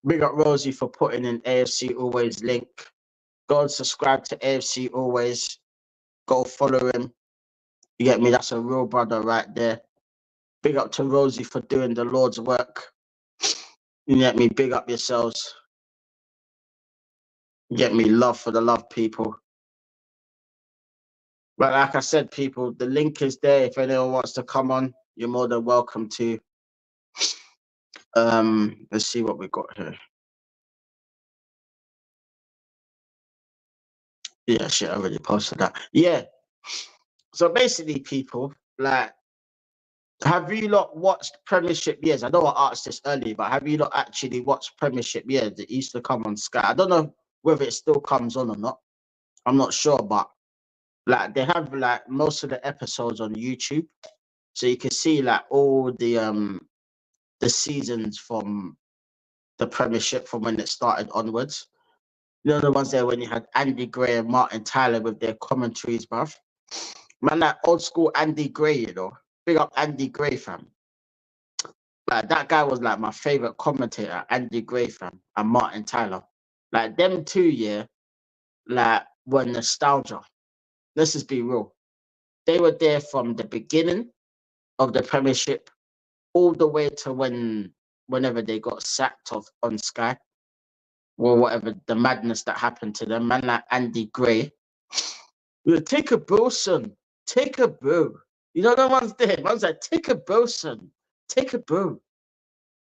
Big up Rosie for putting in AFC Always link. Go and subscribe to AFC Always. Go follow him. You get me? That's a real brother right there. Big up to Rosie for doing the Lord's work. You get me? Big up yourselves. You get me? Love for the love people. But like I said, people, the link is there. If anyone wants to come on, you're more than welcome to. Let's see what we got here. Yeah, shit, I already posted that. Yeah. So basically, people, like, have you lot watched Premiership Years? I know I asked this earlier, but have you lot actually watched Premiership Years that used to come on Sky? I don't know whether it still comes on or not. I'm not sure, but like they have like most of the episodes on YouTube, so you can see like all the seasons from the Premiership from when it started onwards. You know the ones there when you had Andy Gray and Martin Tyler with their commentaries, bruv. Man, that old school Andy Gray, you know. Big up Andy Gray, fam. Like that guy was like my favorite commentator, Andy Gray, fam, and Martin Tyler. Like them two, yeah, like were nostalgia. Let's just be real. They were there from the beginning of the Premiership all the way to whenever they got sacked on Sky or whatever the madness that happened to them. Man like Andy Gray. Take a bro, son. Take a bro. You know the ones there. Man's like, take a bro, son. Take a bro.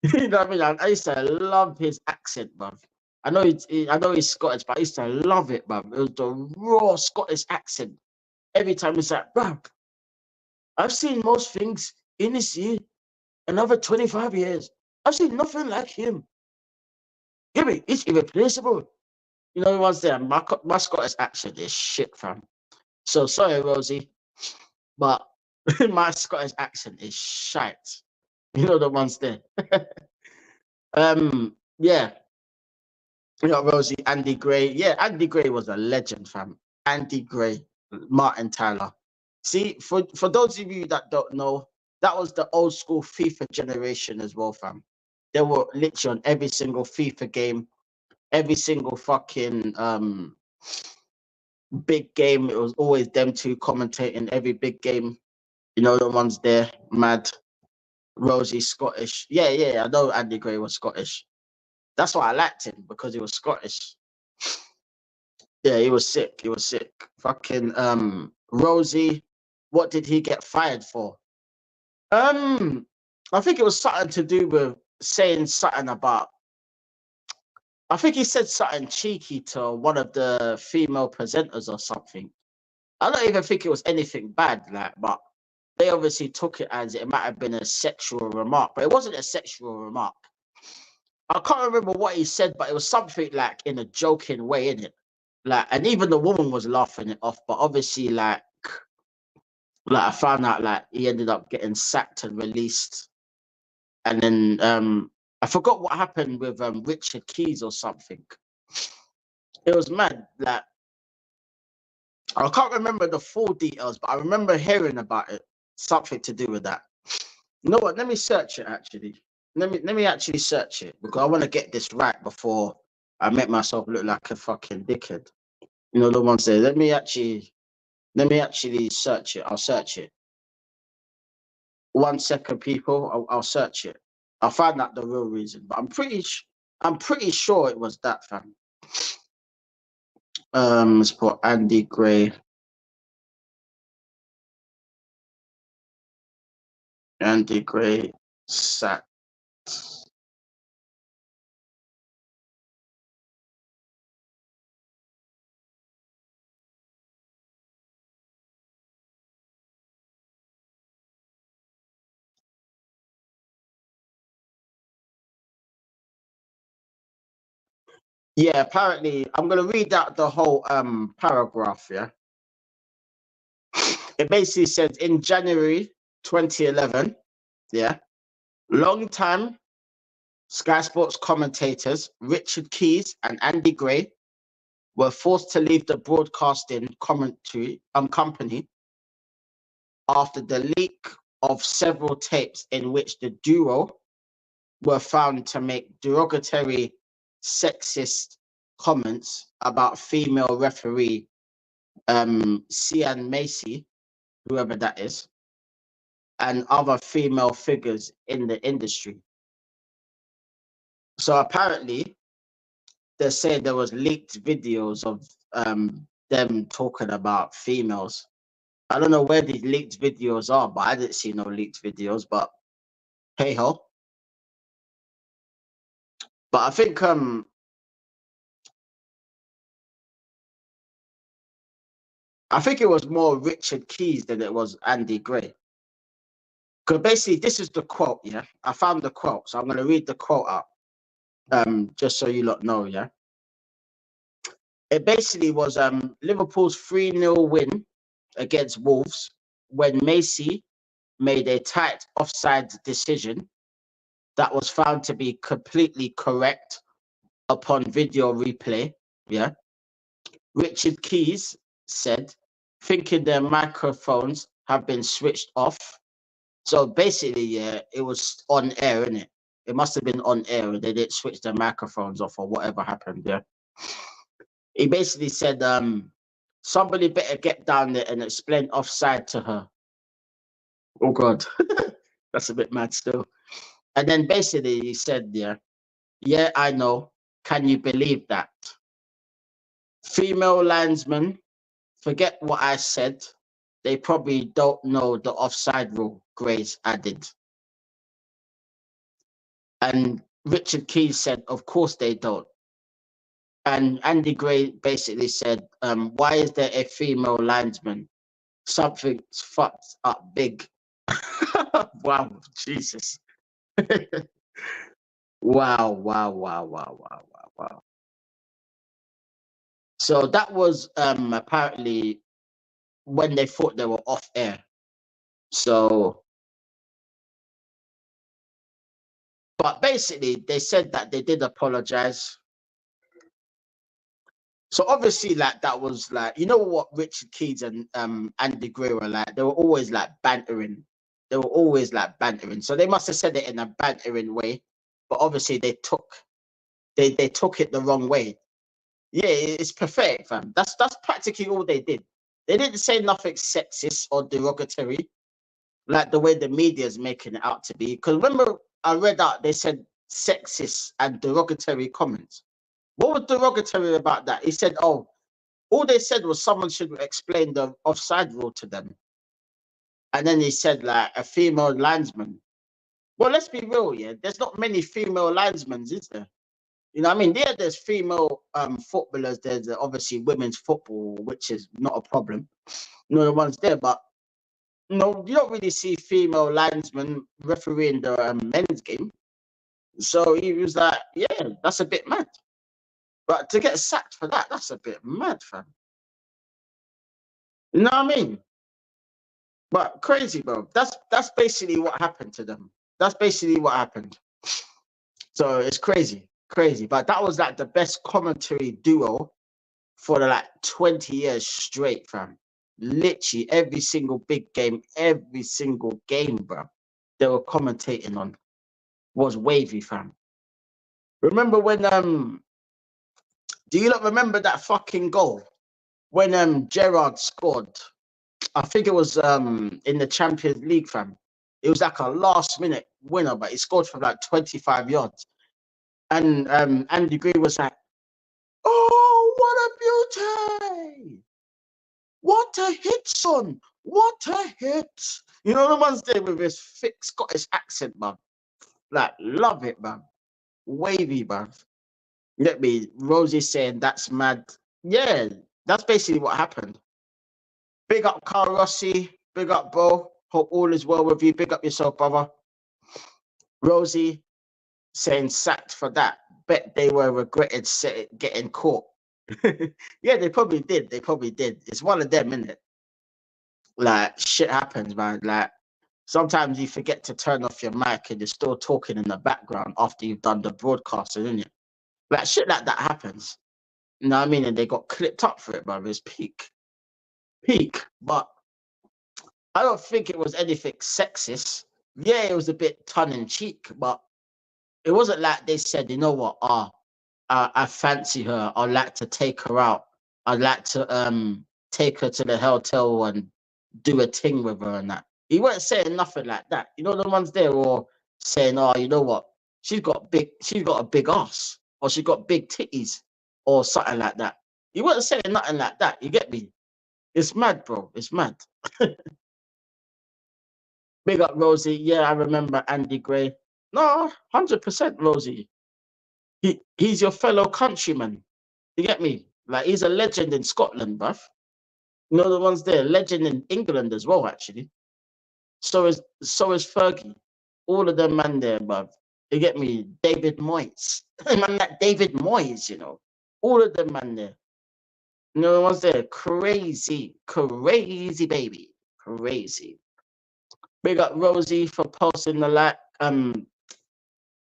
You know what I mean? I used to love his accent, bruv. I know he's Scottish, but I used to love it, bruv. It was the raw Scottish accent. Every time it's like, bruv, I've seen most things in this year, another 25 years. I've seen nothing like him. Give me, it's irreplaceable. You know the ones there. My Scottish accent is shit, fam. So sorry, Rosie, but my Scottish accent is shite. You know the ones there. Yeah. You know, Rosie, Andy Gray. Yeah, Andy Gray was a legend, fam. Andy Gray, Martin Tyler. See, for those of you that don't know, that was the old school FIFA generation as well, fam. They were literally on every single FIFA game, every single fucking big game. It was always them two commentating every big game. You know the ones there, mad. Rosie, Scottish. Yeah, I know Andy Gray was Scottish. That's why I liked him, because he was Scottish. Yeah, he was sick. He was sick. Fucking Rosie, what did he get fired for? I think it was something to do with saying something about, I think he said something cheeky to one of the female presenters or something. I don't even think it was anything bad, like, but they obviously took it as it might have been a sexual remark, but it wasn't a sexual remark. I can't remember what he said, but it was something like in a joking way, innit? Like, and even the woman was laughing it off, but obviously, like I found out like he ended up getting sacked and released, and then I forgot what happened with Richard Keys or something. It was mad. Like, I can't remember the full details, but I remember hearing about it. Something to do with that. You know what? Let me search it actually. Let me actually search it, because I want to get this right before I make myself look like a fucking dickhead. You know the ones there. Let me actually search it. I'll search it. 1 second, people. I'll search it. I'll find out the real reason, but I'm pretty sure it was that, fam. Let's put Andy Gray. Andy Gray sacked. Yeah, apparently, I'm gonna read out the whole paragraph. Yeah, it basically says in January 2011. Yeah, long time Sky Sports commentators Richard Keys and Andy Gray were forced to leave the broadcasting commentary company after the leak of several tapes in which the duo were found to make derogatory, sexist comments about female referee Sian Macy, whoever that is, and other female figures in the industry. So apparently, they said there was leaked videos of them talking about females. I don't know where these leaked videos are, but I didn't see no leaked videos. But hey ho. But I think it was more Richard Keys than it was Andy Gray. Because basically, this is the quote. Yeah, I found the quote, so I'm gonna read the quote out. Just so you lot know. Yeah, it basically was Liverpool's 3-0 win against Wolves when Macy made a tight offside decision that was found to be completely correct upon video replay. Yeah. Richard Keys said, thinking their microphones have been switched off. So basically, yeah, it was on air, innit? It must have been on air. They didn't switch their microphones off or whatever happened. Yeah. He basically said, Somebody better get down there and explain offside to her. Oh God, that's a bit mad still. And then basically he said, yeah, I know. Can you believe that? Female linesmen, forget what I said. They probably don't know the offside rule, Grace added. And Richard Keys said, of course they don't. And Andy Gray basically said, why is there a female linesman? Something's fucked up big. Wow, Jesus. Wow, wow, wow, wow, wow, wow, wow. So that was apparently when they thought they were off air. So, but basically they said that they did apologize. So obviously, like that was like, you know what Richard Keys and Andy Gray were like, they were always like bantering. They were always like bantering. So they must have said it in a bantering way, but obviously they took it the wrong way. Yeah, it's pathetic, fam. That's practically all they did. They didn't say nothing sexist or derogatory, like the way the media is making it out to be. Because remember, I read out they said sexist and derogatory comments. What was derogatory about that? He said, oh, all they said was someone should explain the offside rule to them. And then he said, like, a female linesman. Well, let's be real, yeah. There's not many female linesmen, is there? You know what I mean? There's female footballers. There's obviously women's football, which is not a problem. You know, the ones there. But, you know, you don't really see female linesmen refereeing the men's game. So he was like, yeah, that's a bit mad. But to get sacked for that, that's a bit mad, fam. You know what I mean? But crazy, bro. That's basically what happened to them. That's basically what happened. So it's crazy, crazy. But that was like the best commentary duo for the, like 20 years straight, fam. Literally every single big game, every single game, bro, they were commentating on was wavy, fam. Remember when do you not remember that fucking goal when Gerrard scored? I think it was in the Champions League, fam. It was like a last minute winner, but he scored from like 25 yards. And Andy Gray was like, oh, what a beauty! What a hit, son! What a hit! You know the ones there with his thick Scottish accent, man. Like, love it, man. Wavy, man. Let me, Rosie saying that's mad. Yeah, that's basically what happened. Big up Carl Rossi. Big up, bro. Hope all is well with you. Big up yourself, brother. Rosie saying sacked for that. Bet they were regretted getting caught. Yeah, they probably did. They probably did. It's one of them, isn't it? Like, shit happens, man. Like, sometimes you forget to turn off your mic and you're still talking in the background after you've done the broadcasting, isn't it? Like, shit like that happens. You know what I mean? And they got clipped up for it, bro. It's peak. Peak. But I don't think it was anything sexist. Yeah, it was a bit tongue in cheek, but it wasn't like they said, you know what, I fancy her. I'd like to take her out. I'd like to take her to the hotel and do a thing with her and that. He weren't saying nothing like that. You know, the ones there were saying, oh, you know what, she's got a big ass, or she got big titties, or something like that. He wasn't saying nothing like that. You get me? It's mad, bro. It's mad. Big up Rosie. Yeah, I remember Andy Gray. No, 100% Rosie. He's your fellow countryman. You get me? Like, he's a legend in Scotland, bruv. You know the ones there, legend in England as well, actually. So is Fergie. All of them man there, bruv. You get me? David Moyes. Man, that David Moyes, you know. All of them man there. You know the ones there, crazy, crazy baby. Crazy. Big up Rosie for posting the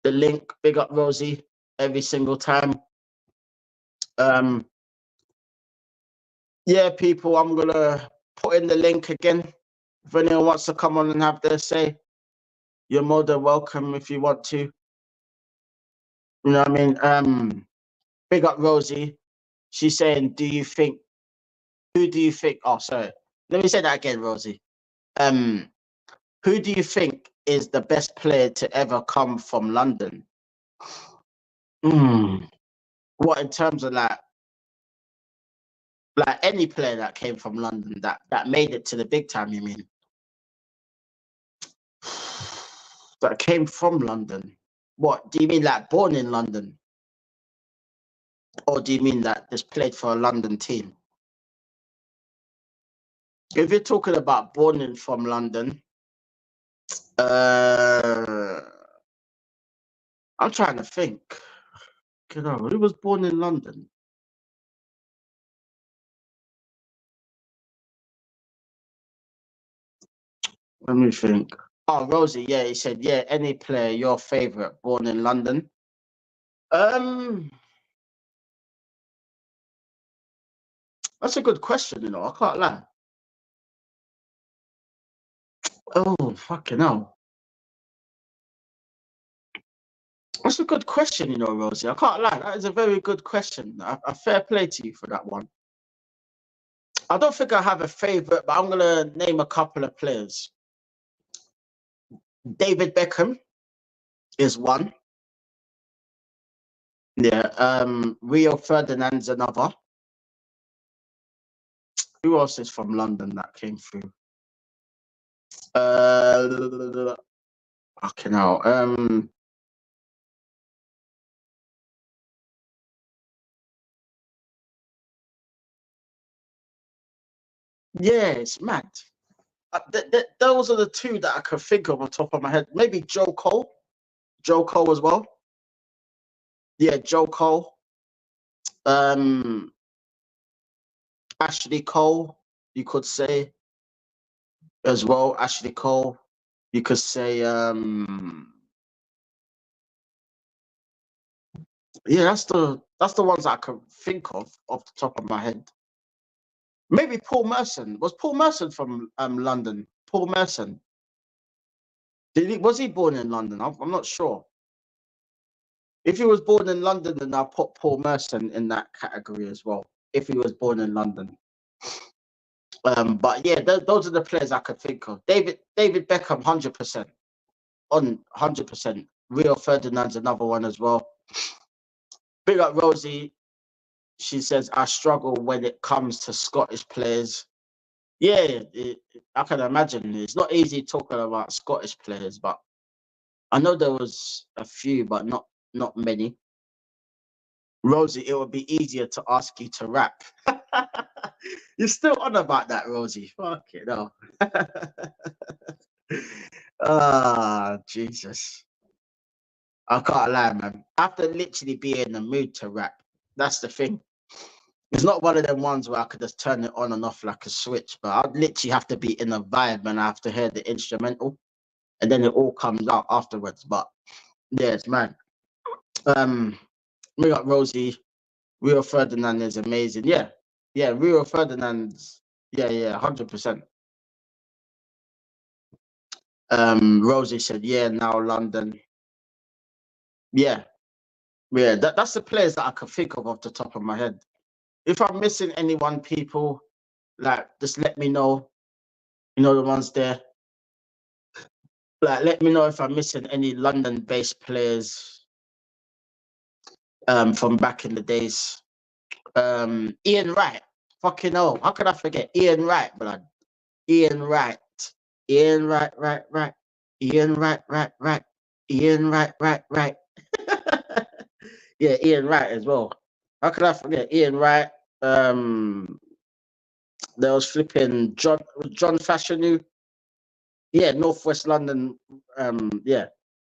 link. Big up Rosie every single time. Yeah, people, I'm gonna put in the link again. If anyone wants to come on and have their say, you're more than welcome if you want to. You know what I mean? Big up Rosie. She's saying, do you think Who do you think? Oh, sorry. Let me say that again, Rosie. Who do you think is the best player to ever come from London? What in terms of like any player that came from London that made it to the big time? You mean that came from London? What do you mean, like born in London, or do you mean that just played for a London team? If you're talking about born in from London, I'm trying to think. You know, who was born in London? Let me think. Oh, Rosie, yeah, he said, yeah, any player, your favorite, born in London. Um, that's a good question, you know, I can't lie. Oh, fucking hell. That's a good question, you know, Rosie. I can't lie. That is a very good question. A fair play to you for that one. I don't think I have a favorite, but I'm going to name a couple of players. David Beckham is one. Yeah. Rio Ferdinand's another. Who else is from London that came through? Fucking hell. Yeah, it's mad. Those are the two that I could think of on top of my head. Maybe Joe Cole. Joe Cole as well. Yeah, Joe Cole. Um, Ashley Cole, you could say as well. Ashley Cole. You could say, yeah, that's the ones I can think of off the top of my head. Maybe Paul Merson. Was Paul Merson from London? Paul Merson. Was he born in London? I'm not sure. If he was born in London, then I'll put Paul Merson in that category as well. If he was born in London. But yeah, those are the players I could think of. David Beckham, 100%. On 100%. Rio Ferdinand's another one as well. Big up Rosie. She says, I struggle when it comes to Scottish players. Yeah, I can imagine. It's not easy talking about Scottish players, but I know there was a few, but not many. Rosie, it would be easier to ask you to rap. You're still on about that, Rosie. Fuck it, no. Ah, Jesus. I can't lie, man. I have to literally be in the mood to rap. That's the thing. It's not one of them ones where I could just turn it on and off like a switch, but I'd literally have to be in a vibe and I have to hear the instrumental and then it all comes out afterwards. But yeah, it's mad. We got Rosie. Rio Ferdinand is amazing. Yeah. Yeah, Rio Ferdinand's, yeah, 100%. Rosie said, yeah, now London. Yeah. Yeah, that's the players that I can think of off the top of my head. If I'm missing anyone, people, like, just let me know. You know, the ones there. Like, let me know if I'm missing any London-based players from back in the days. Ian Wright. Fucking hell. How could I forget? Ian Wright, blood. Ian Wright. Ian Wright, right. Ian Wright, right. Ian Wright, right. Yeah, Ian Wright as well. How could I forget? Ian Wright. There was flipping John Fashanu. Yeah, Northwest London. Yeah,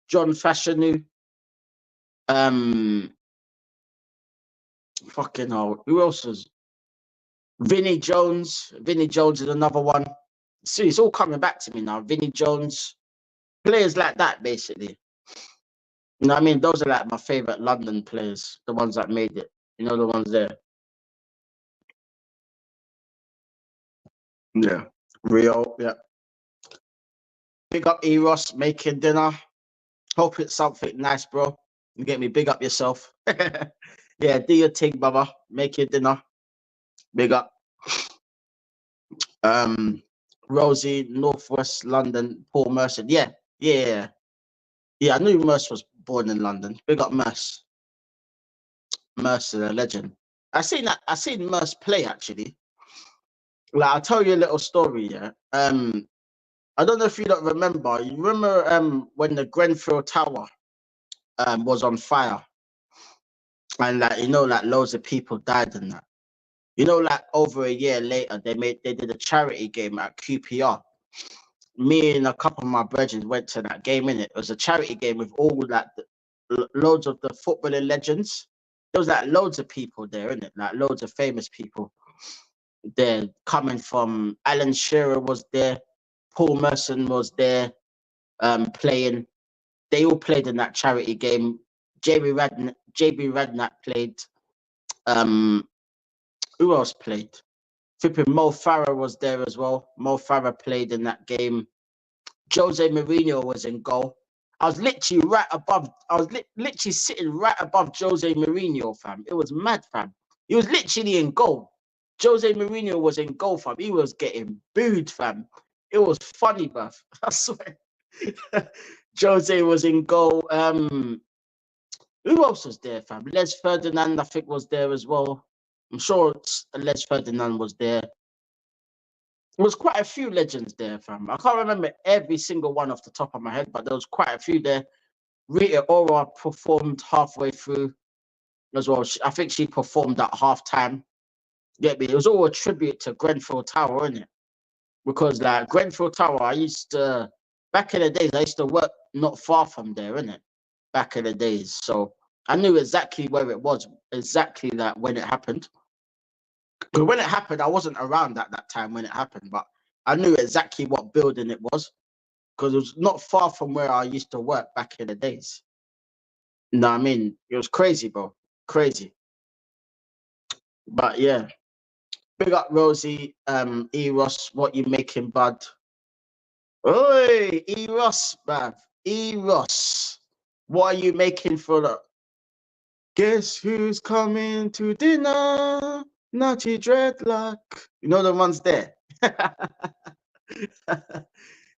John Fashanu. Um, fucking hell. Who else is? Vinnie Jones. Vinnie Jones is another one. See, it's all coming back to me now. Vinnie Jones. Players like that, basically. You know what I mean? Those are like my favorite London players, the ones that made it. You know, the ones there. Yeah. Rio, yeah. Big up Eros, making dinner. Hope it's something nice, bro. You get me? Big up yourself. Yeah, do your thing, brother. Make your dinner. Big up. Rosie, Northwest London, Paul Mercer. Yeah. I knew Merce was born in London. Big up Merce. Mercer, a legend. I seen Merce play actually. Like, I'll tell you a little story, yeah. I don't know if you don't remember. You remember when the Grenfell Tower was on fire, and like like loads of people died in that. Like over a year later, they did a charity game at QPR. Me and a couple of my brethren went to that game. In it was a charity game with all like loads of the footballing legends. There was like loads of people there, in it, like loads of famous people. There coming from Alan Shearer was there, Paul Merson was there, playing. They all played in that charity game. JB Radnack played. Who else played? Flipping Mo Farah was there as well. Mo Farah played in that game. Jose Mourinho was in goal. I was literally right above. I was literally sitting right above Jose Mourinho, fam. It was mad, fam. He was literally in goal. Jose Mourinho was in goal, fam. He was getting booed, fam. It was funny, bruv. I swear. Jose was in goal. Who else was there, fam? Les Ferdinand, I think, was there as well. I'm sure Les Ferdinand was there. There was quite a few legends there, fam. I can't remember every single one off the top of my head, but there was quite a few there. Rita Ora performed halfway through as well. I think she performed at halftime. Get me? It was all a tribute to Grenfell Tower, isn't it? Because like Grenfell Tower, back in the days, I used to work not far from there, innit? Back in the days. So I knew exactly where it was, exactly like when it happened. Because when it happened, I wasn't around at that time when it happened, but I knew exactly what building it was. Because it was not far from where I used to work back in the days. You know what I mean? It was crazy, bro. Crazy. But yeah. Big up Rosie, Eros, what you making, bud? Oi, Eros, bruv. Eros. What are you making for the... Guess who's coming to dinner? Naughty dreadlock. You know the ones there?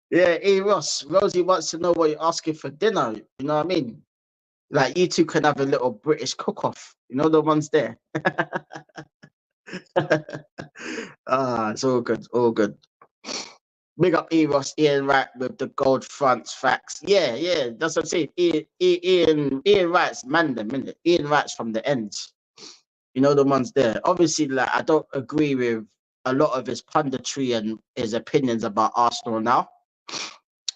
Yeah, Eros. Rosie wants to know what you're asking for dinner. You know what I mean? Like, you two can have a little British cook-off. You know the ones there? It's all good, all good. Big up Eros, Ian Wright with the gold fronts facts. Yeah, that's what I'm saying. Ian Wright's mandem, isn't it? Ian Wright's from the ends. You know the ones there. Obviously, like, I don't agree with a lot of his punditry and his opinions about Arsenal now.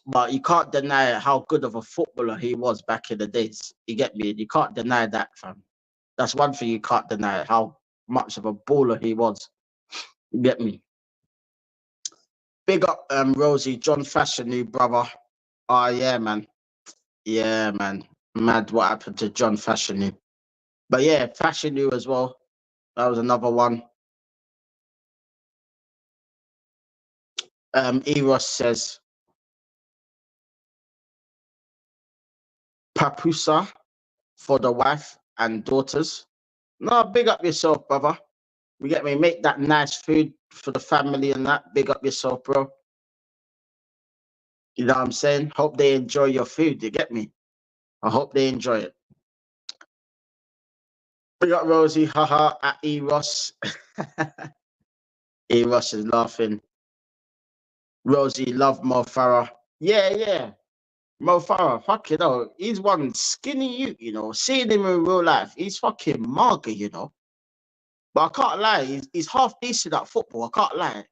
But you can't deny how good of a footballer he was back in the days. You get me? You can't deny that, fam. That's one thing you can't deny, how much of a baller he was. You get me? Big up Rosie, John Fashion, new brother. Oh yeah, man. Yeah, man. Mad what happened to John Fashion. But yeah, Fashion as well. That was another one. Eros says Papusa for the wife and daughters. No, big up yourself, brother. You get me? Make that nice food for the family and that. Big up yourself, bro. You know what I'm saying? Hope they enjoy your food. You get me? I hope they enjoy it. Big up Rosie, haha, at Eros. Eros is laughing. Rosie, love Mo Farah. Yeah. Mo Farah, fuck he's one skinny Seeing him in real life, he's fucking mager, But I can't lie, he's half decent at football. I can't lie.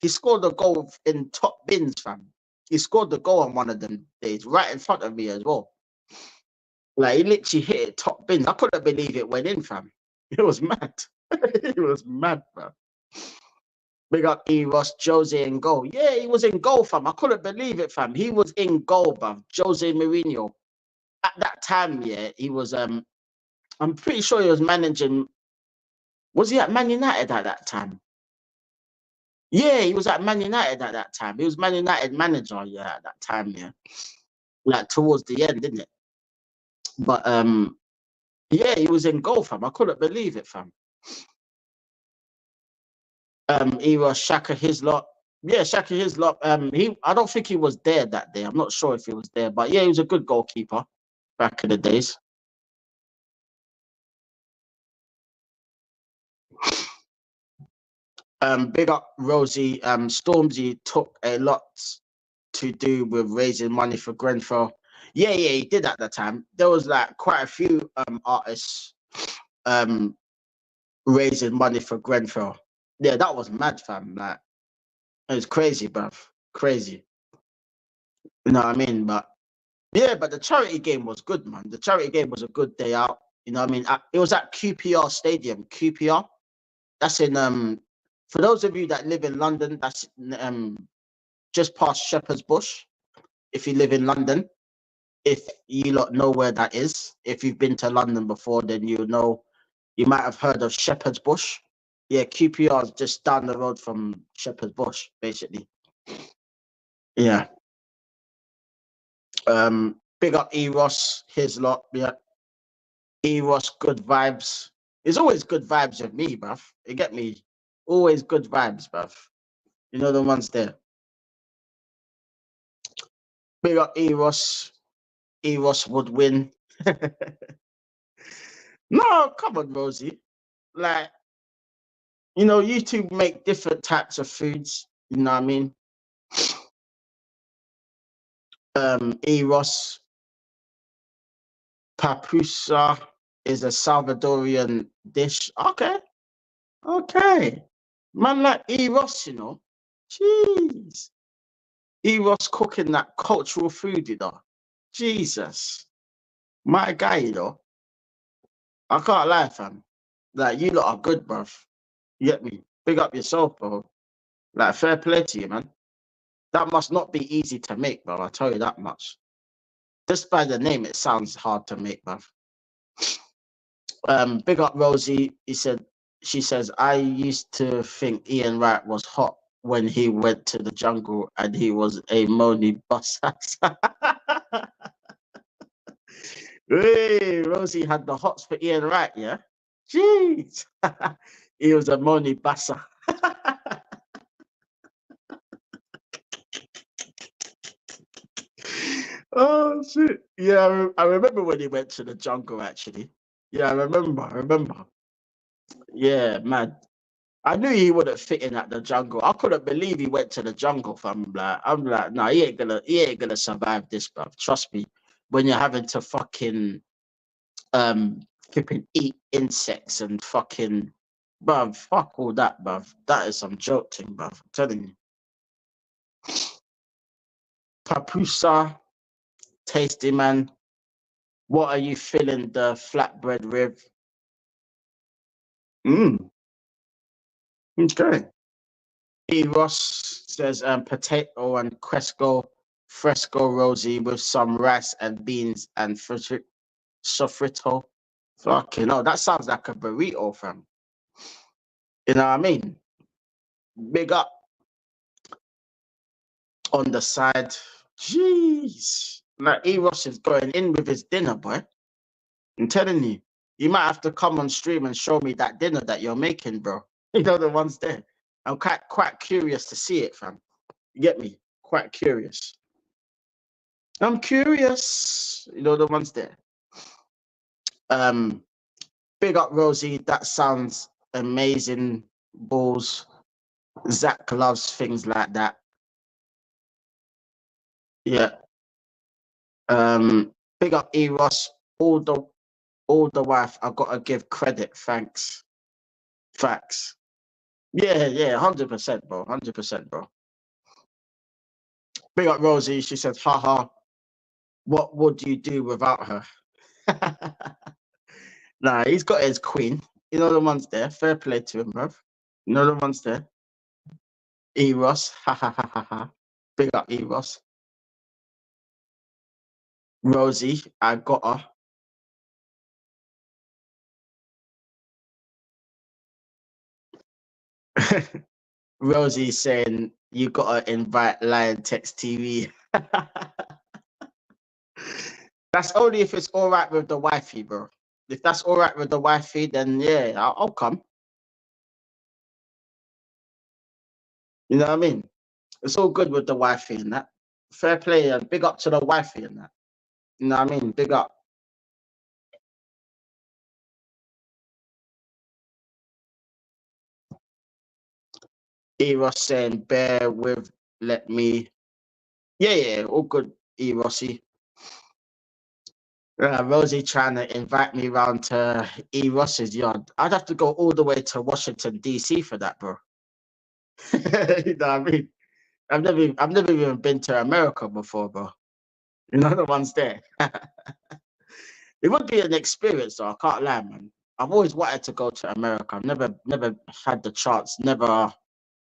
He scored a goal in top bins, fam. He scored the goal on one of them days, right in front of me as well. Like, he literally hit it top bins. I couldn't believe it went in, fam. It was mad. It was mad, fam. Big up Eros, Jose in goal. Yeah, he was in goal, fam. I couldn't believe it, fam. He was in goal, fam. Jose Mourinho. At that time, yeah, he was, I'm pretty sure he was managing. Was he at Man United at that time? Yeah, he was at Man United at that time. He was Man United manager, yeah, at that time, yeah. Like, towards the end, didn't it? But, yeah, he was in goal, fam. I couldn't believe it, fam. Eros, Shaka, his lot. Yeah, Shaki Hislop. I don't think he was there that day. I'm not sure if he was there, but yeah, he was a good goalkeeper back in the days. Big up Rosie. Stormzy took a lot to do with raising money for Grenfell. Yeah, yeah, he did at the time. There was like quite a few artists um raising money for Grenfell. Yeah, that was mad, fam. Like it was crazy, bruv. Crazy. You know what I mean? But yeah, but the charity game was good, man. The charity game was a good day out. You know what I mean? It was at QPR Stadium. QPR. That's in for those of you that live in London, that's just past Shepherd's Bush. If you live in London, if you lot know where that is, if you've been to London before, then you know you might have heard of Shepherd's Bush. Yeah, QPR is just down the road from Shepherd's Bush, basically. Yeah. Big up Eros, his lot. Yeah. Eros, good vibes. It's always good vibes with me, bruv. You get me? Always good vibes, bruv. You know the ones there. Big up Eros. Eros would win. No, come on, Rosie. Like, you two make different types of foods. You know what I mean? Eros papusa is a Salvadorian dish. Okay, okay. Man like Eros, Jeez. Eros cooking that cultural food, Jesus. My guy, I can't lie, fam. Like, you lot are good, bruv. You get me? Big up yourself, bro. Like, fair play to you, man. That must not be easy to make, bro. I'll tell you that much. Just by the name, it sounds hard to make, bruv. Big up Rosie. She says, I used to think Ian Wright was hot when he went to the jungle and he was a Moni bus. Hey, Rosie had the hots for Ian Wright, yeah? Jeez. He was a Moni Bassa. Oh, shit. Yeah, I remember when he went to the jungle, actually. Yeah, I remember. Yeah, man. I knew he wouldn't fit in at the jungle. I couldn't believe he went to the jungle, fam. I'm like, no, he ain't gonna survive this, bruv. Trust me. When you're having to fucking um flipping eat insects and fucking bruv, fuck all that, bruv. That is some joke thing, bruv. I'm telling you. Papusa, tasty man. What are you filling the flatbread with? Mm, okay. Eros says potato and fresco rosy with some rice and beans and sofrito. Fucking hell, that sounds like a burrito, fam. You know what I mean? Big up on the side. Jeez. Like Eros is going in with his dinner, boy. I'm telling you. You might have to come on stream and show me that dinner that you're making, bro. You know the ones there. I'm quite curious to see it, fam. You get me? Quite curious. I'm curious. You know the ones there. Um, Big up Rosie. That sounds amazing. Balls. Zach loves things like that. Yeah. Big up Eros. All the wife. I gotta give credit. Thanks. Facts. Yeah, yeah, 100%, bro. 100%, bro. Big up Rosie. She said, haha, what would you do without her? Nah, he's got his queen. You know the ones there. Fair play to him, bro. You know the ones there. Eros. Ha ha ha ha ha. Big up Eros. Rosie, I got her. Rosie saying you gotta invite Liontekz TV. That's only if it's all right with the wifey, bro. If that's all right with the wifey, then yeah, I'll come. You know what I mean? It's all good with the wifey and that. Fair play and big up to the wifey and that. You know what I mean? Big up. Eros saying, bear with, let me. Yeah, all good, Erosy. Rosie trying to invite me round to Eros's yard. I'd have to go all the way to Washington, D.C. for that, bro. You know what I mean? I've never even been to America before, bro. You know the ones there. It would be an experience, though. I can't lie, man. I've always wanted to go to America. I've never had the chance. Never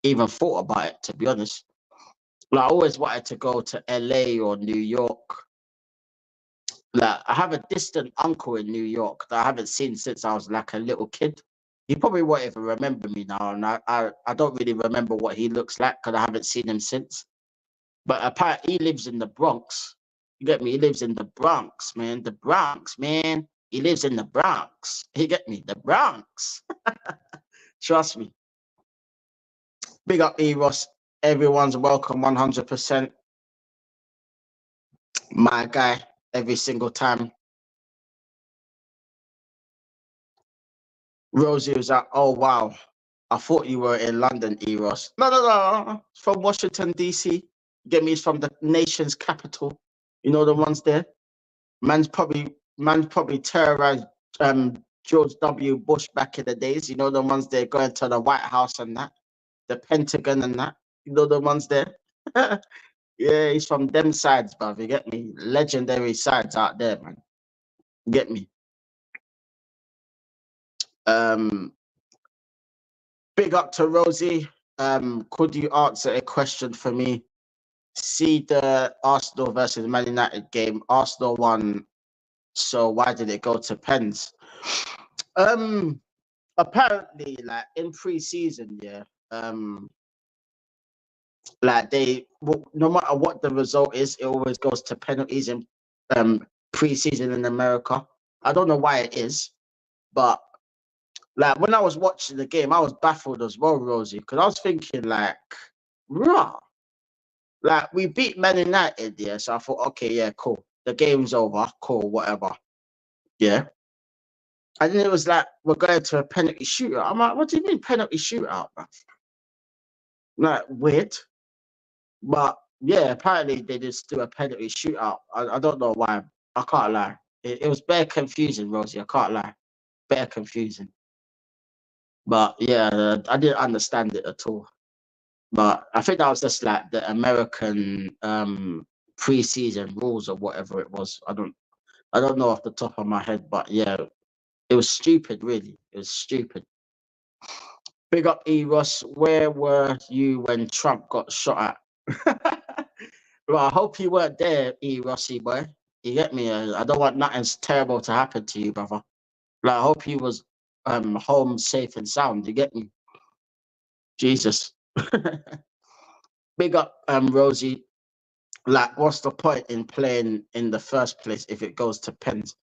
even thought about it, to be honest. Like, I always wanted to go to LA or New York. Like, I have a distant uncle in New York that I haven't seen since I was like a little kid. He probably won't even remember me now, and I don't really remember what he looks like because I haven't seen him since. But apparently, he lives in the Bronx. You get me? He lives in the Bronx, man. The Bronx, man. He lives in the Bronx. You get me? The Bronx. Trust me. Big up, Eros. Everyone's welcome 100%. My guy, every single time. Rosie was like, oh, wow. I thought you were in London, Eros. No. From Washington, D.C. Get me? It's from the nation's capital. You know the ones there? Man's probably terrorized George W. Bush back in the days. You know the ones there going to the White House and that, the Pentagon and that. You know the ones there? Yeah, he's from them sides, bruv. You get me? Legendary sides out there, man. You get me? Big up to Rosie. Could you answer a question for me? See the Arsenal versus Man United game. Arsenal won, so why did it go to pens? Apparently, like in pre-season, yeah. Like no matter what the result is, it always goes to penalties in pre-season in America. I don't know why it is, but like when I was watching the game, I was baffled as well, Rosie, because I was thinking like, raw. Like we beat Man United, yeah. So I thought, okay, yeah, cool. The game's over, cool, whatever. Yeah. And then it was like, we're going to a penalty shootout. I'm like, what do you mean penalty shootout, man? Like, weird. But yeah, apparently they just do a penalty shootout. I don't know why. I can't lie. It was bare confusing, Rosie. I can't lie. Bare confusing. But yeah, I didn't understand it at all. But I think that was just like the American pre-season rules or whatever it was. I don't know off the top of my head, but yeah, it was stupid, really. It was stupid. Big up Eros. Where were you when Trump got shot at? Well, I hope you weren't there, Rossi boy. You get me? I don't want nothing terrible to happen to you, brother. Like, I hope you was home safe and sound. You get me? Jesus. Big up, Rosie. Like, what's the point in playing in the first place if it goes to pens?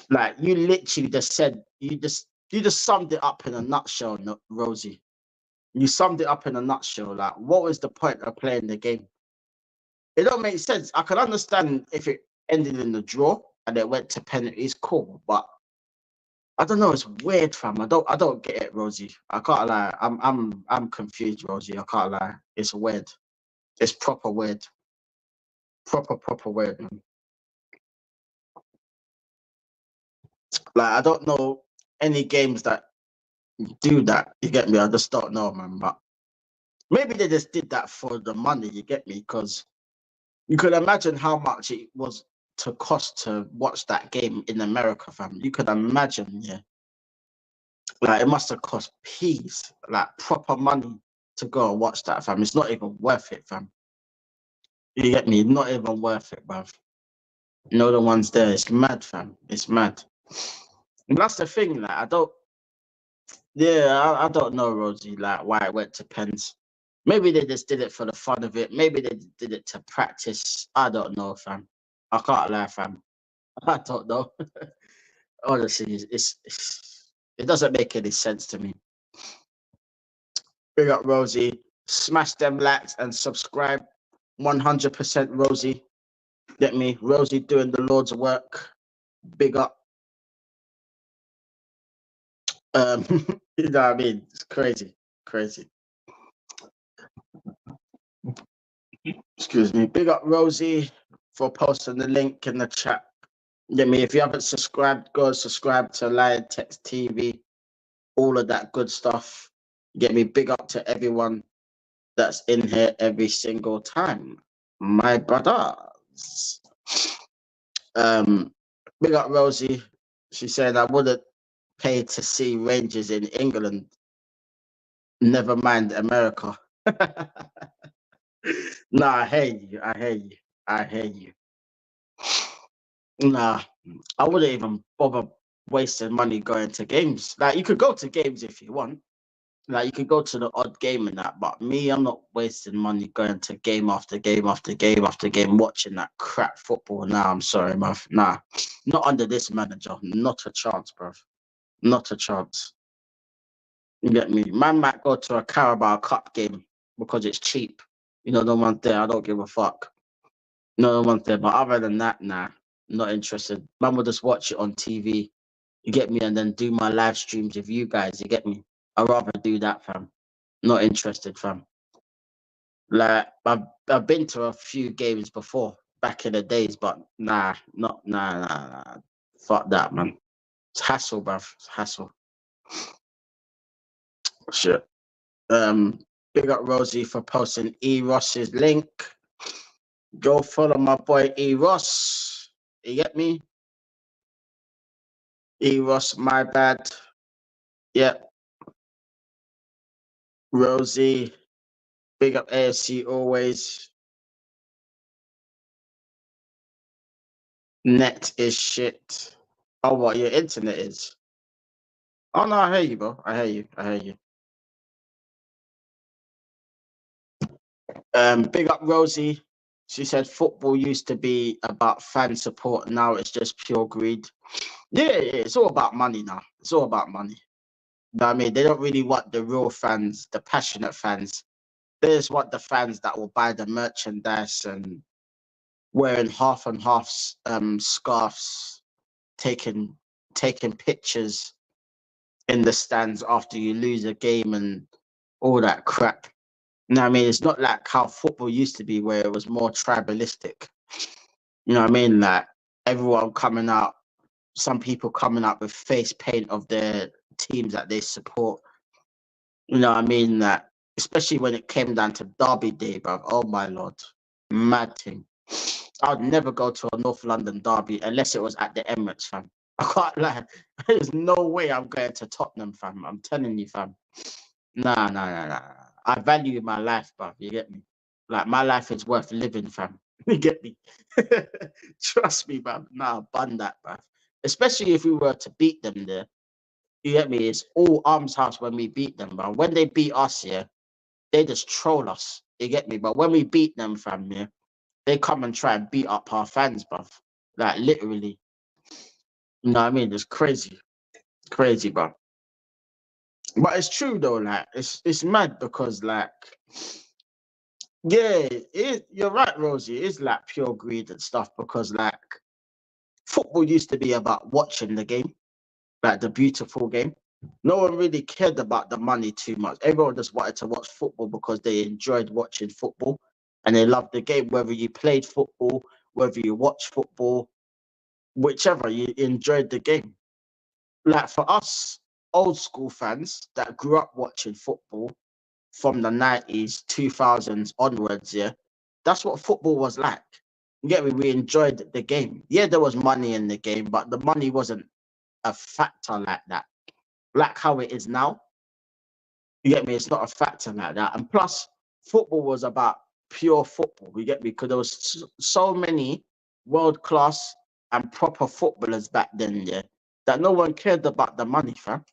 Like, you literally just said you just summed it up in a nutshell, Rosie. You summed it up in a nutshell. Like, what was the point of playing the game? It don't make sense. I can understand if it ended in the draw and it went to penalties, cool. But I don't know. It's weird, fam. I don't get it, Rosie. I can't lie. I'm confused, Rosie. I can't lie. It's weird. It's proper weird. Proper weird, man. Like I don't know any games that do that. You get me? I just don't know, man. But maybe they just did that for the money. You get me? Because you could imagine how much it was to cost to watch that game in America, fam. You could imagine, yeah. Like it must have cost peas, like proper money to go and watch that, fam. It's not even worth it, fam. You get me? Not even worth it, bruv. You know the ones there. It's mad, fam. It's mad. And that's the thing, like I don't. Yeah, I don't know, Rosie. Like why it went to pens. Maybe they just did it for the fun of it. Maybe they did it to practice. I don't know, fam. I can't lie, fam. I don't know. Honestly, it doesn't make any sense to me. Big up, Rosie. Smash them likes and subscribe. 100% Rosie. Get me? Rosie doing the Lord's work. Big up. You know what I mean? It's crazy. Crazy. Excuse me. Big up Rosie for posting the link in the chat. Get me? If you haven't subscribed, go subscribe to Liontekz TV. All of that good stuff. Get me? Big up to everyone that's in here every single time. My brothers. Big up Rosie. She said I wouldn't pay to see Rangers in England. Never mind America. Nah, I hear you. I hear you. I hear you. Nah, I wouldn't even bother wasting money going to games. Like, you could go to games if you want. Like, you could go to the odd game and that, but me, I'm not wasting money going to game after game after game after game, watching that crap football. Nah, I'm sorry, bruv. Nah, not under this manager. Not a chance, bruv. Not a chance. You get me? Man might go to a Carabao Cup game because it's cheap. You know, no one's there. I don't give a fuck. No one's there. But other than that, nah, not interested. Man will just watch it on TV. You get me? And then do my live streams with you guys. You get me? I'd rather do that, fam. Not interested, fam. Like, I've been to a few games before back in the days, but nah. Fuck that, man. It's hassle, bruv. It's hassle. Shit. Big up Rosie for posting E Ross's link. Go follow my boy E Ross. You get me? E Ross, my bad. Yep. Rosie. Big up AFC always. Net is shit. Oh, what your internet is? Oh no, I hear you, bro. I hear you. I hear you. Big up Rosie. She said football used to be about fan support. Now it's just pure greed. Yeah, it's all about money now. It's all about money. But I mean, they don't really want the real fans, the passionate fans. They just want the fans that will buy the merchandise and wearing half and half scarves, taking pictures in the stands after you lose a game and all that crap. You know what I mean? It's not like how football used to be, where it was more tribalistic. You know what I mean? Like, everyone coming out, some people coming out with face paint of their teams that they support. You know what I mean? That, especially when it came down to Derby Day, bro. Oh my lord, mad thing. I'd never go to a North London derby unless it was at the Emirates, fam. I can't lie. There's no way I'm going to Tottenham, fam. I'm telling you, fam. Nah. I value my life, bro. You get me? Like, my life is worth living, fam. You get me? Trust me, bro. Nah, bun that, bro. Especially if we were to beat them there. You get me? It's all arms house when we beat them, bro. When they beat us, yeah, they just troll us. You get me? But when we beat them, fam, yeah, they come and try and beat up our fans, bruv. Like, literally. You know what I mean? It's crazy. Crazy, bruv. But it's true though, like, it's mad because, like, yeah, you're right, Rosie. It is like pure greed and stuff because, like, football used to be about watching the game, like the beautiful game. No one really cared about the money too much. Everyone just wanted to watch football because they enjoyed watching football and they loved the game, whether you played football, whether you watched football, whichever, you enjoyed the game. Like, for us old school fans that grew up watching football from the 90s, 2000s onwards, yeah, that's what football was like. You get me? We enjoyed the game. Yeah, there was money in the game, but the money wasn't a factor like that. Like how it is now. You get me? It's not a factor like that. And plus, football was about pure football. You get me? Because there was so many world class and proper footballers back then, yeah, that no one cared about the money, fam.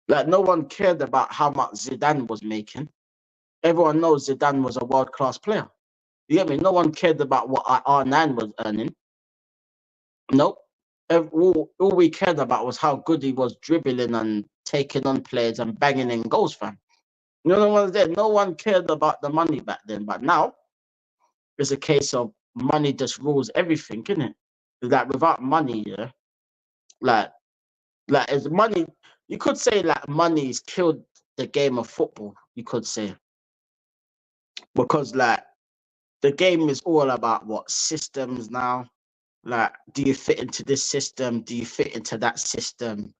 Like, no one cared about how much Zidane was making. Everyone knows Zidane was a world class player. You get me? No one cared about what R9 was earning. Nope. All we cared about was how good he was dribbling and taking on players and banging in goals, fam. No one's there. No one cared about the money back then. But now it's a case of money just rules everything, isn't it? Like without money, yeah, like as money, you could say like money's killed the game of football. You could say because like the game is all about what systems now. Like, do you fit into this system? Do you fit into that system?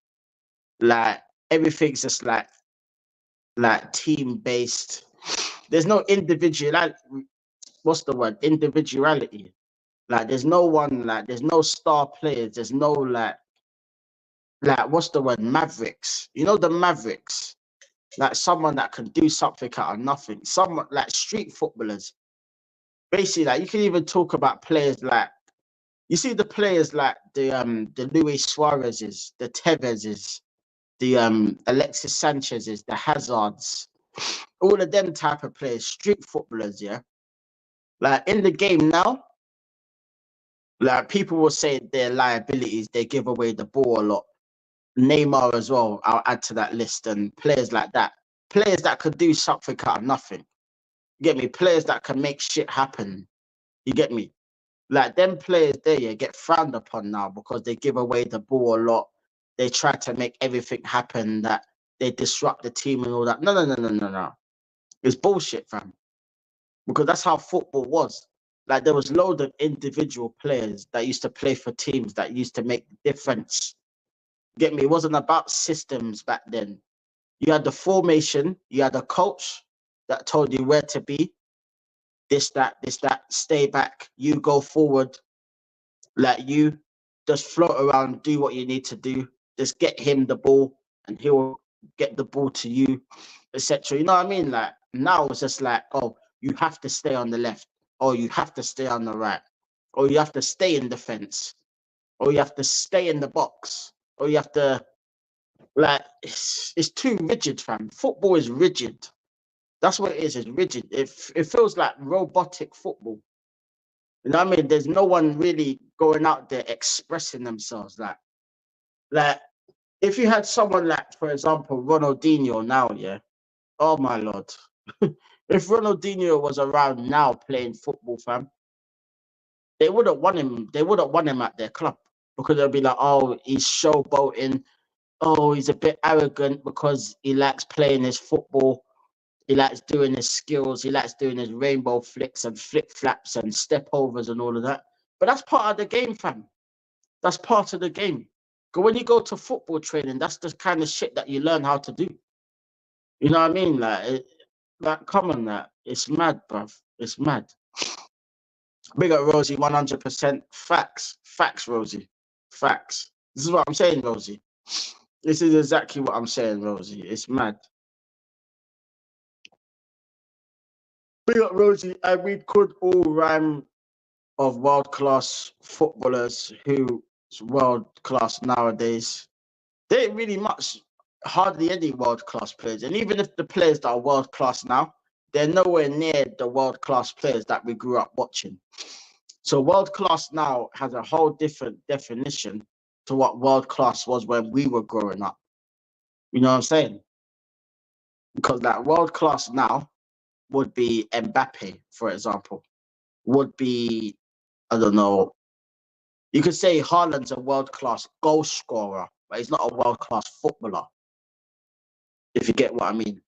Like everything's just like team based. There's no individuality. What's the word? Individuality. Like there's no one. Like there's no star players. There's no like what's the word? Mavericks. You know the Mavericks. Like someone that can do something out of nothing. Someone like street footballers. Basically, like you can even talk about players like you see the players like the Luis Suarez's, the Tevez's, the Alexis Sanchez's, the Hazards, all of them type of players, street footballers, yeah. Like in the game now, like people will say their liabilities, they give away the ball a lot. Neymar as well, I'll add to that list, and players like that. Players that could do something out of nothing. You get me? Players that can make shit happen. You get me? Like them players there, yeah, get frowned upon now because they give away the ball a lot. They try to make everything happen that they disrupt the team and all that. No. It's bullshit, fam. Because that's how football was. Like there was loads of individual players that used to play for teams that used to make the difference. Get me? It wasn't about systems back then. You had the formation, you had a coach that told you where to be, this, that, stay back, you go forward, like you just float around, do what you need to do, just get him the ball and he'll get the ball to you, etc. You know what I mean? Like now it's just like, oh, you have to stay on the left, or you have to stay on the right, or you have to stay in defense, or you have to stay in the box, or you have to like it's too rigid, fam. Football is rigid. That's what it is. It's rigid. It feels like robotic football. You know what I mean? There's no one really going out there expressing themselves. Like if you had someone like, for example, Ronaldinho now, yeah. Oh my lord. If Ronaldinho was around now playing football, fam, they wouldn't want him. They wouldn't want him at their club because they'll be like, oh, he's showboating. Oh, he's a bit arrogant because he likes playing his football. He likes doing his skills. He likes doing his rainbow flicks and flip flaps and step overs and all of that. But that's part of the game, fam. That's part of the game. Because when you go to football training, that's the kind of shit that you learn how to do. You know what I mean? Like come on, that it's mad, bruv. It's mad. Big up Rosie, 100% facts. Facts, Rosie. Facts. This is what I'm saying, Rosie. This is exactly what I'm saying, Rosie. It's mad. Big up Rosie, and we could all rhyme of world-class footballers who's world-class nowadays. There ain't really much, hardly any world-class players. And even if the players that are world-class now, they're nowhere near the world-class players that we grew up watching. So world-class now has a whole different definition to what world-class was when we were growing up. You know what I'm saying? Because that world-class now would be Mbappe, for example, would be, I don't know, you could say Haaland's a world-class goal scorer, but he's not a world-class footballer, if you get what I mean.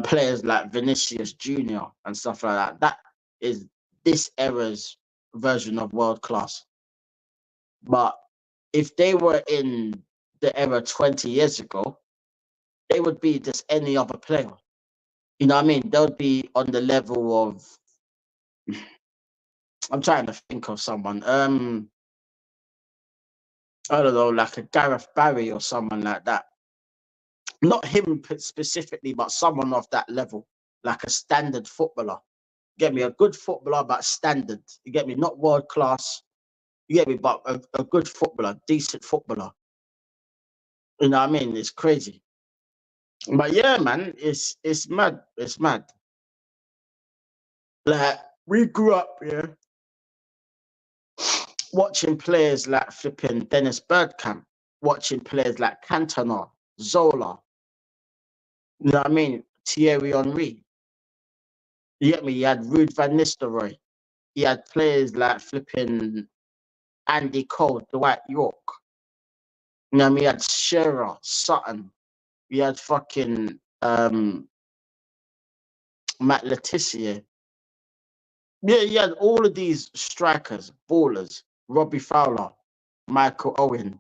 Players like Vinicius Jr. and stuff like that, that is this era's version of world-class. But if they were in the era 20 years ago, they would be just any other player. You know what I mean? They would be on the level of, I'm trying to think of someone. I don't know, like a Gareth Barry or someone like that. Not him specifically, but someone of that level, like a standard footballer. Get me? A good footballer, but standard. You get me? Not world class. You get me? But a good footballer, decent footballer. You know what I mean? It's crazy. But yeah, man, it's mad. It's mad. Like we grew up, yeah, watching players like flipping Dennis Bergkamp, watching players like Cantona, Zola, You know what I mean? Thierry Henry. You get me? You had Ruud van Nistelrooy. You had players like flipping Andy Cole, Dwight York. You know what I mean? You had Shearer, Sutton. You had fucking Matt Letizia. Yeah, you had all of these strikers, ballers, Robbie Fowler, Michael Owen.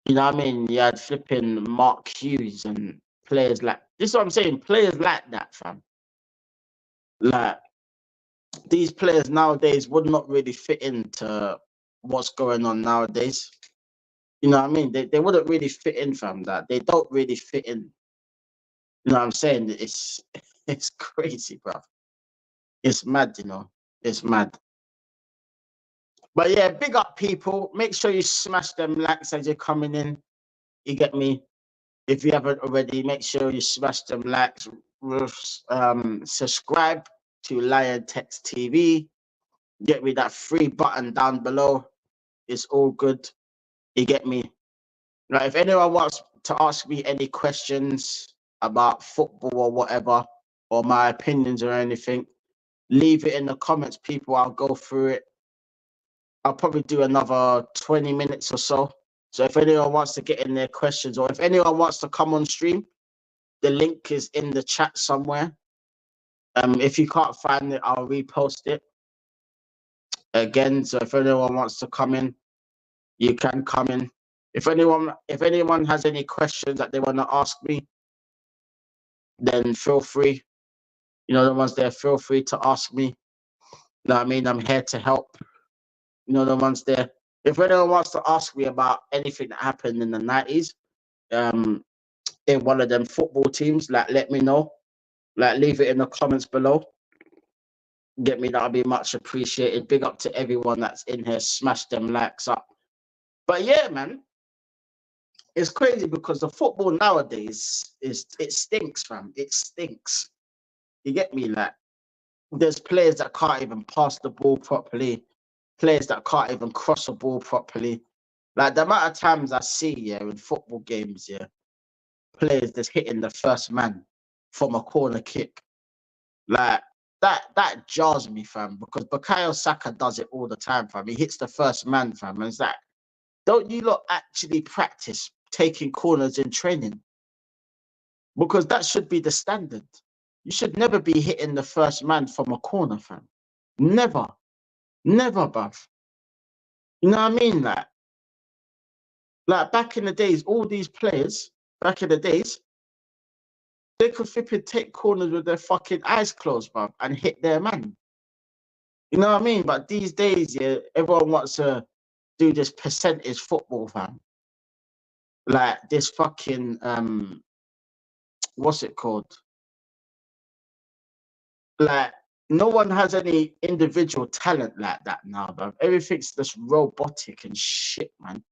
You know what I mean? You had flipping Mark Hughes and players like this is what I'm saying, players like that, fam. Like these players nowadays would not really fit into what's going on nowadays. You know what I mean? They wouldn't really fit in, fam. That they don't really fit in. You know what I'm saying? It's crazy, bro. It's mad, you know. It's mad. But yeah, big up people. Make sure you smash them likes as you're coming in. You get me? If you haven't already, make sure you smash them likes. Subscribe to Liontekz TV. Get me that free button down below. It's all good. You get me? Now, if anyone wants to ask me any questions about football or whatever, or my opinions or anything, leave it in the comments, people. I'll go through it. I'll probably do another 20 minutes or so. So if anyone wants to get in their questions, or if anyone wants to come on stream, the link is in the chat somewhere. If you can't find it, I'll repost it again. So if anyone wants to come in, you can come in. If anyone has any questions that they want to ask me, then feel free. You know, the ones there, feel free to ask me. You know what I mean? I'm here to help. You know, the ones there. If anyone wants to ask me about anything that happened in the 90s, in one of them football teams, like let me know. Like leave it in the comments below. Get me, that'll be much appreciated. Big up to everyone that's in here. Smash them likes up. But yeah, man, it's crazy because the football nowadays it stinks, fam. It stinks. You get me? Like there's players that can't even pass the ball properly, players that can't even cross the ball properly. Like the amount of times I see, yeah, in football games, yeah, players just hitting the first man from a corner kick. Like that jars me, fam, because Bukayo Saka does it all the time, fam. He hits the first man, fam. And it's like, don't you lot actually practice taking corners in training? Because that should be the standard. You should never be hitting the first man from a corner, fam. Never. Never, bruv. You know what I mean? Like back in the days, all these players, back in the days, they could flipping take corners with their fucking eyes closed, bruv, and hit their man. You know what I mean? But these days, yeah, everyone wants to do this percentage football, fam. Like this fucking what's it called? Like no one has any individual talent like that now, bro. Everything's just robotic and shit, man.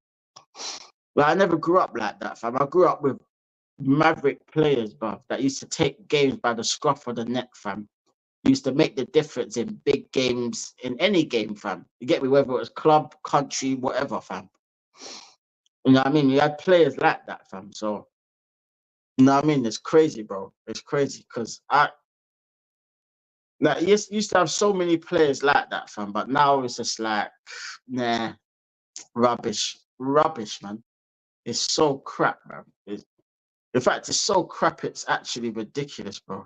Like I never grew up like that, fam. I grew up with maverick players, bro, that used to take games by the scruff of the neck, fam. Used to make the difference in big games, in any game, fam. You get me? Whether it was club, country, whatever, fam. You know what I mean? You had players like that, fam. So, you know what I mean? It's crazy, bro. It's crazy because like, used to have so many players like that, fam. But now it's just like, nah, rubbish. Rubbish, man. It's so crap, man. In fact, it's so crap, it's actually ridiculous, bro.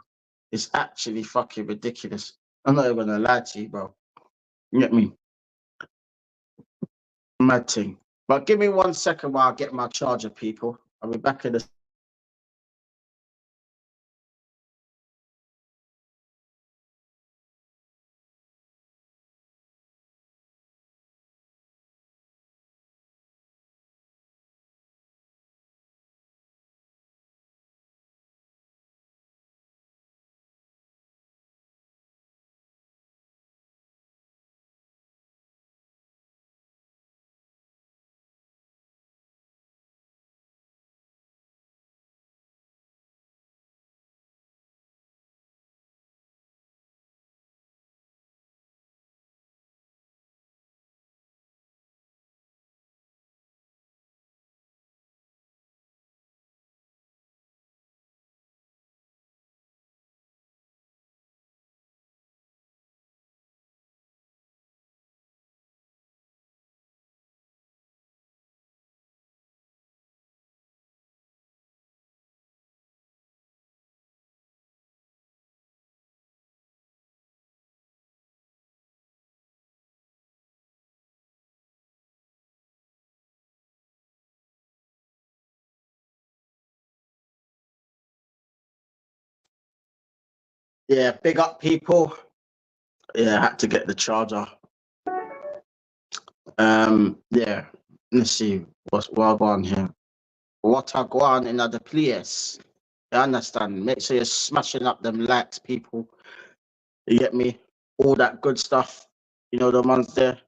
It's actually fucking ridiculous. I'm not even gonna lie to you, bro. You get me? Mad thing. But give me 1 second while I get my charger, people. I'll be back in a Yeah, big up people. Yeah, I had to get the charger. Yeah. Let's see what I go on here. What I go on in other place. You understand? Make sure you're smashing up them likes, people. You get me? All that good stuff. You know, the ones there.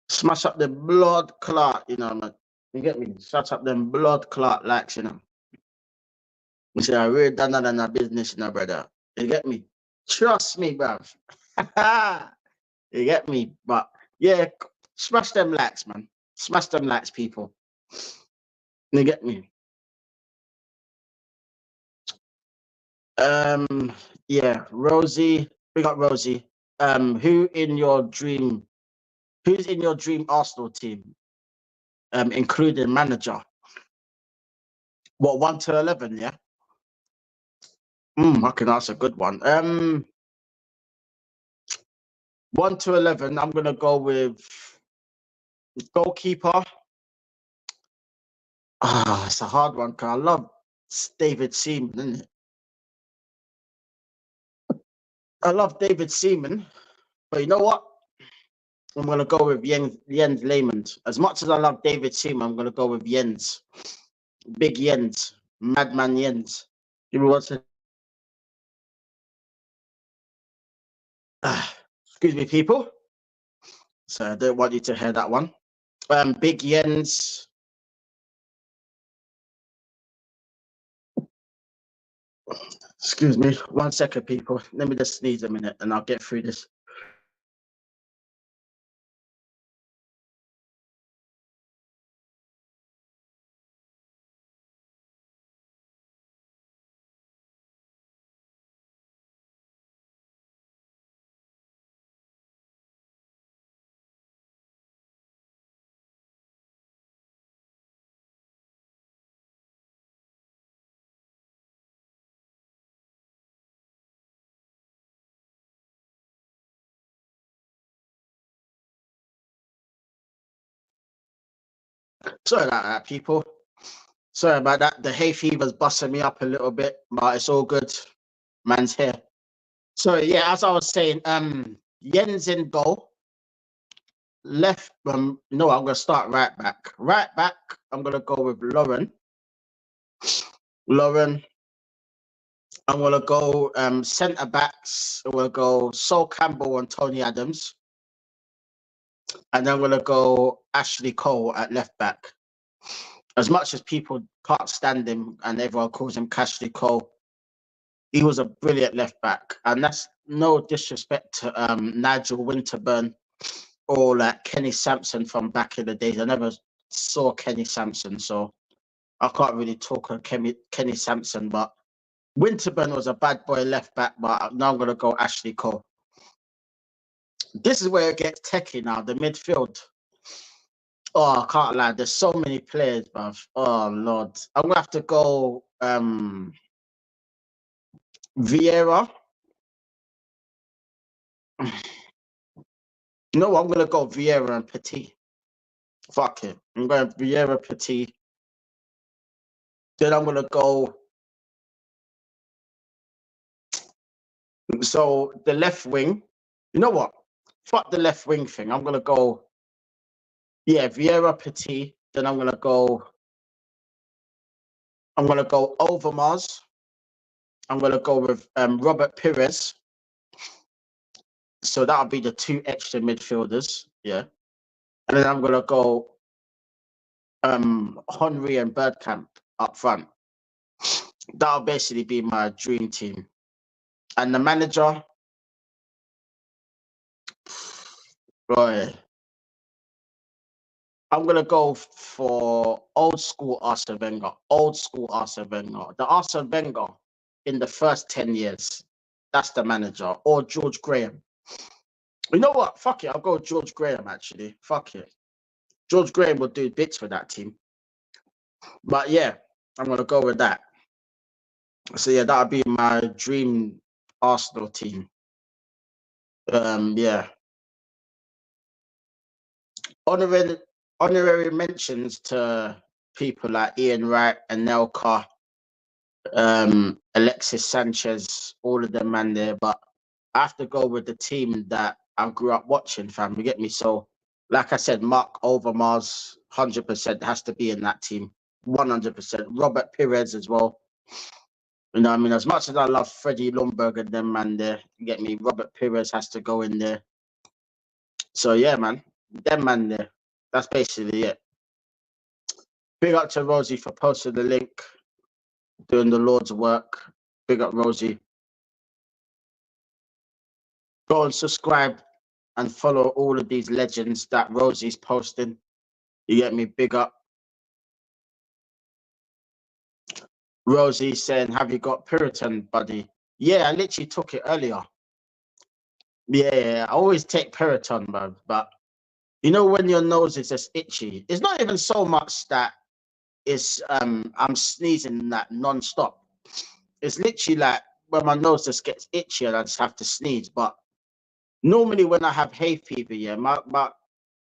Smash up the blood clot, you know, man. You get me? Smash up them blood clot likes, you know. You say, I really done that in a business, you know, brother. You get me? Trust me, bruv. You get me? But yeah, smash them likes, man. Smash them likes, people. You get me? Yeah, Rosie, we got Rosie. Who's in your dream Arsenal team? Including manager. What, 1 to 11, yeah? Okay, that's a good one. 1 to 11, I'm gonna go with goalkeeper. It's a hard one because I love David Seaman, isn't it? I love David Seaman, but you know what? I'm gonna go with Jens Lehmann. As much as I love David Seaman, I'm gonna go with Jens. Big Jens. Madman Jens. Give me one second. Excuse me, people. So I don't want you to hear that one. Big Jens. Excuse me. 1 second, people. Let me just sneeze a minute and I'll get through this. Sorry about that, people. Sorry about that. The hay fever's busting me up a little bit, but it's all good. Man's here. So yeah, as I was saying, Jens in goal. Left, no, I'm gonna start right back. Right back, I'm gonna go with Lauren. Lauren. I'm gonna go centre backs. I'm gonna go Sol Campbell and Tony Adams. And then I'm gonna go Ashley Cole at left back. As much as people can't stand him and everyone calls him Ashley Cole, he was a brilliant left back. And that's no disrespect to Nigel Winterburn or like Kenny Sampson from back in the days. I never saw Kenny Sampson, so I can't really talk on Kenny Sampson, but Winterburn was a bad boy left back, but now I'm going to go Ashley Cole. This is where it gets techie now, the midfield. Oh, I can't lie. There's so many players, bruv. Oh, Lord. I'm going to have to go Vieira. You know what? I'm going to go Vieira and Petit. Fuck it. I'm going Vieira, Petit. Then I'm going to go. So the left wing. You know what? Fuck the left wing thing. I'm going to go. Yeah, Vieira, Petit. Then I'm going to go Overmars. I'm going to go with Robert Pires. So that'll be the 2 extra midfielders. Yeah. And then I'm going to go Henry and Birdcamp up front. That'll basically be my dream team. And the manager, boy, I'm going to go for old school Arsene Wenger. Old school Arsene Wenger. The Arsene Wenger in the first 10 years. That's the manager. Or George Graham. You know what? Fuck it. I'll go George Graham, actually. Fuck it. George Graham will do bits for that team. But yeah, I'm going to go with that. So yeah, that'll be my dream Arsenal team. Yeah. Honorary mentions to people like Ian Wright and Nel Carr. Alexis Sanchez, all of them man there. But I have to go with the team that I grew up watching, fam. You get me? So, like I said, Mark Overmars, 100% has to be in that team. 100%. Robert Pires as well. You know what I mean? As much as I love Freddie Lundberg and them man there, you get me? Robert Pires has to go in there. So, yeah, man. Them man there. That's basically it. Big up to Rosie for posting the link, doing the Lord's work. Big up, Rosie. Go and subscribe and follow all of these legends that Rosie's posting. You get me? Big up. Rosie saying, have you got Puritan, buddy? Yeah, I literally took it earlier. Yeah, I always take Puritan, man. But you know when your nose is just itchy? It's not even so much that it's I'm sneezing that non-stop. It's literally like when my nose just gets itchy and I just have to sneeze. But normally when I have hay fever, yeah,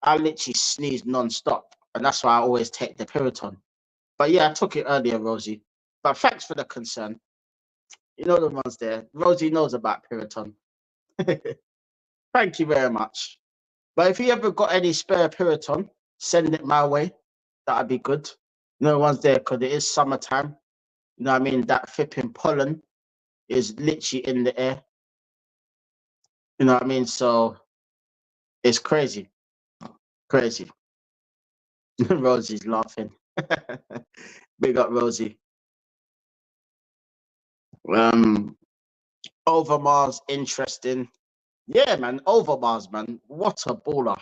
I literally sneeze non-stop. And that's why I always take the Puritan. But yeah, I took it earlier, Rosie. But thanks for the concern. You know the ones there. Rosie knows about Puritan. Thank you very much. But if you ever got any spare Puritan, send it my way. That'd be good. You know the ones there, because it is summertime. You know what I mean? That flipping pollen is literally in the air. You know what I mean? So it's crazy. Crazy. Rosie's laughing. Big up, Rosie. Overmars, interesting. Yeah, man. Overmars, man. What a baller.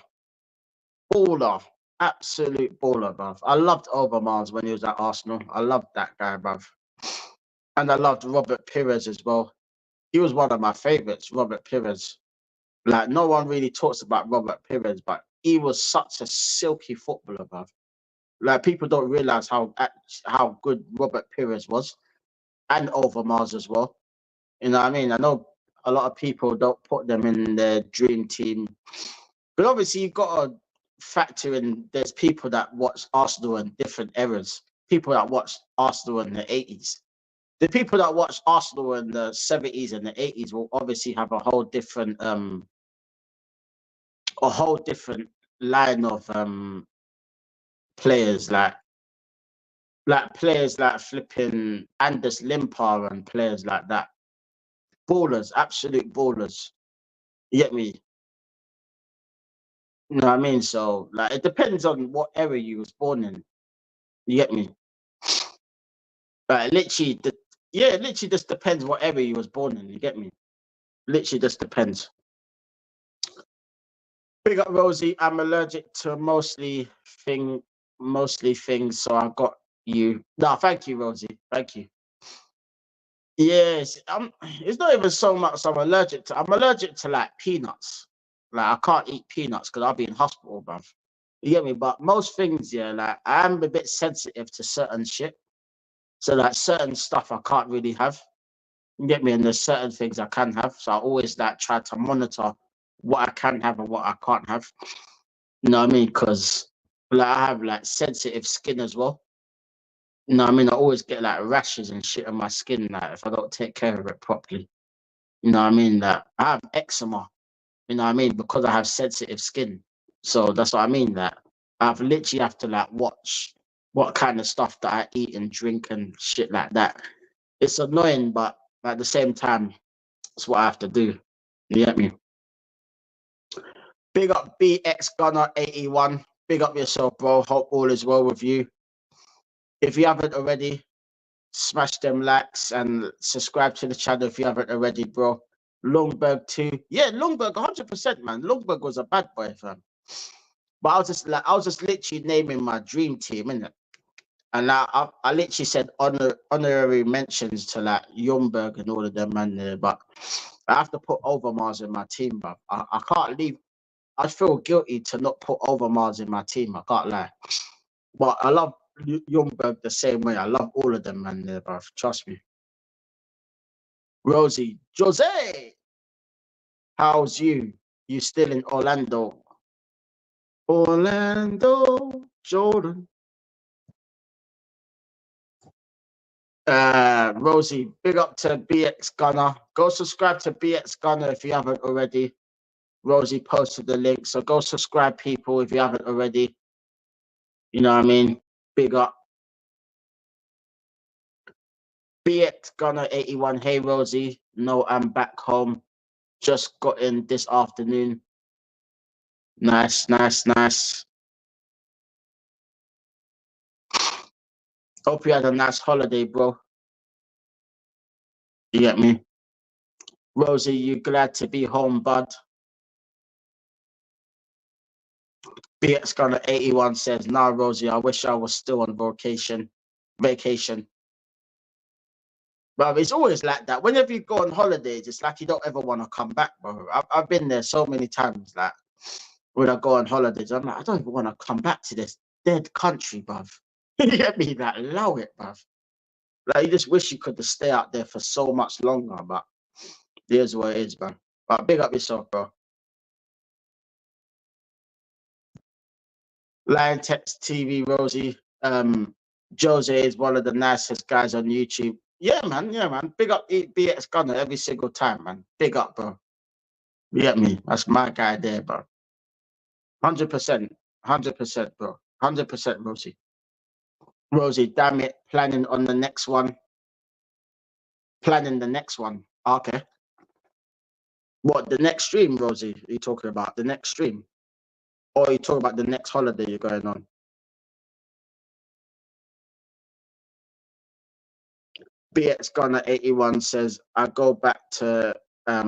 Baller. Absolute baller, bruv. I loved Overmars when he was at Arsenal. I loved that guy, bruv. And I loved Robert Pires as well. He was one of my favourites, Robert Pires. Like, no one really talks about Robert Pires, but he was such a silky footballer, bruv. Like, people don't realise how good Robert Pires was, and Overmars as well. You know what I mean? I know a lot of people don't put them in their dream team, but obviously you've got to factor in there's people that watch Arsenal in different eras. People that watch Arsenal in the 80s. The people that watch Arsenal in the 70s and the 80s will obviously have a whole different line of players like players like flipping Anders Limpar and players like that. Ballers, absolute ballers. You get me? You know what I mean? So like it depends on what era you was born in. You get me? Like literally it literally just depends what era you was born in, you get me? Literally just depends. Big up Rosie. I'm allergic to mostly things, so I got you. No, thank you, Rosie. Thank you. Yes, it's not even so much I'm allergic to. I'm allergic to like peanuts. Like I can't eat peanuts because I'll be in hospital, bruv. You get me? But most things, yeah, like I am a bit sensitive to certain shit. So like certain stuff I can't really have. You get me? And there's certain things I can have. So I always like try to monitor what I can have and what I can't have. You know what I mean? Because like I have like sensitive skin as well. You know what I mean? I always get like rashes and shit on my skin, like if I don't take care of it properly. You know what I mean? That I have eczema, you know what I mean? Because I have sensitive skin. So that's what I mean. That I've literally have to like watch what kind of stuff that I eat and drink and shit like that. It's annoying, but at the same time, it's what I have to do. You get me? Big up BX Gunner 81. Big up yourself, bro. Hope all is well with you. If you haven't already, smash them likes and subscribe to the channel if you haven't already, bro. Lundberg too. Yeah, Lundberg 100%, man. Lundberg was a bad boy, fam. But I was just literally naming my dream team, innit? And I literally said honorary mentions to like Ljungberg and all of them, man. But I have to put Overmars in my team, bro. I can't leave. I feel guilty to not put Overmars in my team. I can't lie. But I love Ljungberg the same way. I love all of them, man. Bro. Trust me. Rosie, Jose, how's you? You still in Orlando? Orlando, Jordan. Rosie, big up to BX Gunner. Go subscribe to BX Gunner if you haven't already. Rosie posted the link, so go subscribe, people, if you haven't already. You know what I mean? Big up. BX Gunner 81. Hey, Rosie. No, I'm back home. Just got in this afternoon. Nice, nice, nice. Hope you had a nice holiday, bro. You get me? Rosie, you glad to be home, bud? BX Gunner 81 says, nah, Rosie, I wish I was still on vacation. But it's always like that. Whenever you go on holidays, it's like you don't ever want to come back, bro. I've been there so many times. Like when I go on holidays, I'm like, I don't even want to come back to this dead country, bruv. You get me? Like, allow it, bruv. Like you just wish you could have stayed out there for so much longer, but here's what it is, man. But big up yourself, bro. Liontekz TV, Rosie. Jose is one of the nicest guys on YouTube. Yeah, man. Yeah, man. Big up BX Gunner every single time, man. Big up, bro. You get me? That's my guy there, bro. 100%. 100%, bro. 100%, Rosie. Rosie, damn it. Planning on the next one. Planning the next one. Okay. What, the next stream, Rosie? Are you talking about? The next stream? Or are you talking about the next holiday you're going on? BX Gunner 81 says, I go back to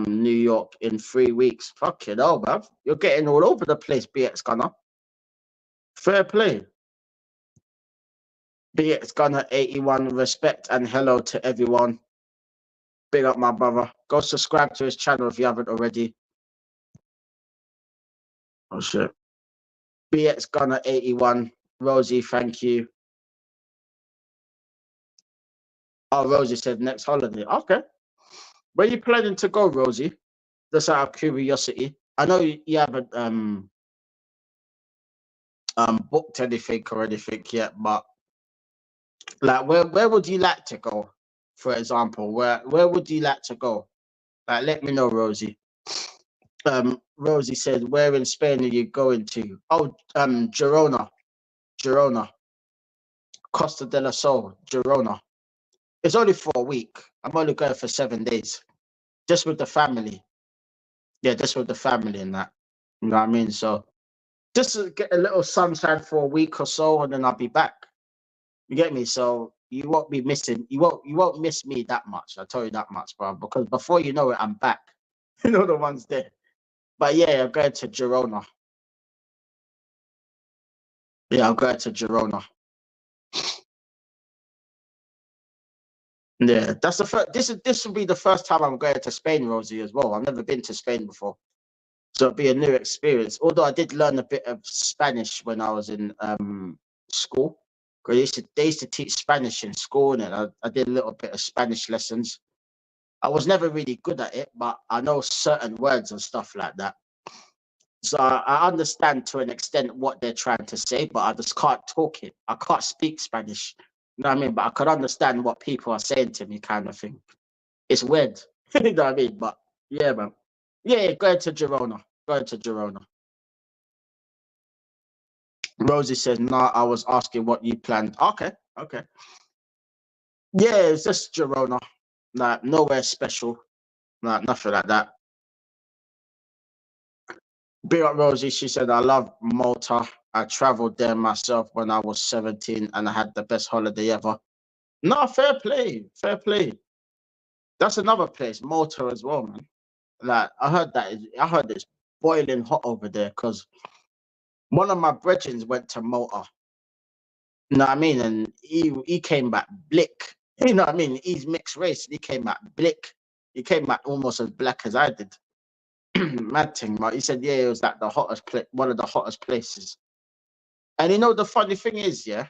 New York in 3 weeks. Fucking hell, bruv. You're getting all over the place, BX Gunner. Fair play. BX Gunner 81, respect and hello to everyone. Big up, my brother. Go subscribe to his channel if you haven't already. Oh, shit. BX Gunner 81. Rosie, thank you. Oh, Rosie said next holiday. Okay. Where are you planning to go, Rosie? Just out of curiosity. I know you haven't booked anything or anything yet, but like where would you like to go? For example, where would you like to go? Like, let me know, Rosie. Rosie said, where in Spain are you going to? Oh, Girona. Costa del Sol, Girona. It's only for a week. I'm only going for 7 days. Just with the family. Yeah, just with the family and that. You know what I mean? So just to get a little sunshine for a week or so, and then I'll be back. You get me? So you won't be missing. You won't miss me that much. I tell you that much, bro. Because before you know it, I'm back. You know the ones there. But yeah, I'm going to Girona. Yeah, I'm going to Girona. Yeah, that's the first. This will be the first time I'm going to Spain, Rosie, as well. I've never been to Spain before, so it'll be a new experience. Although I did learn a bit of Spanish when I was in school, because they used to teach Spanish in school, and I did a little bit of Spanish lessons. I was never really good at it, but I know certain words and stuff like that. So I understand to an extent what they're trying to say, but I just can't talk it. I can't speak Spanish. You know what I mean? But I could understand what people are saying to me, kind of thing. It's weird. You know what I mean? But yeah, man. Yeah, going to Girona. Going to Girona. Rosie says, nah, I was asking what you planned. Okay, okay. Yeah, it's just Girona. Like, nowhere special. Like, nothing like that. Big up Rosie, she said, I love Malta. I traveled there myself when I was 17 and I had the best holiday ever. No, fair play. Fair play. That's another place, Malta as well, man. Like, I heard it's boiling hot over there because one of my brethren went to Malta. You know what I mean? And he came back blick. You know what I mean? He's mixed race. He came back blick. He came back almost as black as I did. Mad thing, but he said, yeah, it was like the hottest place, one of the hottest places. And you know the funny thing is, yeah,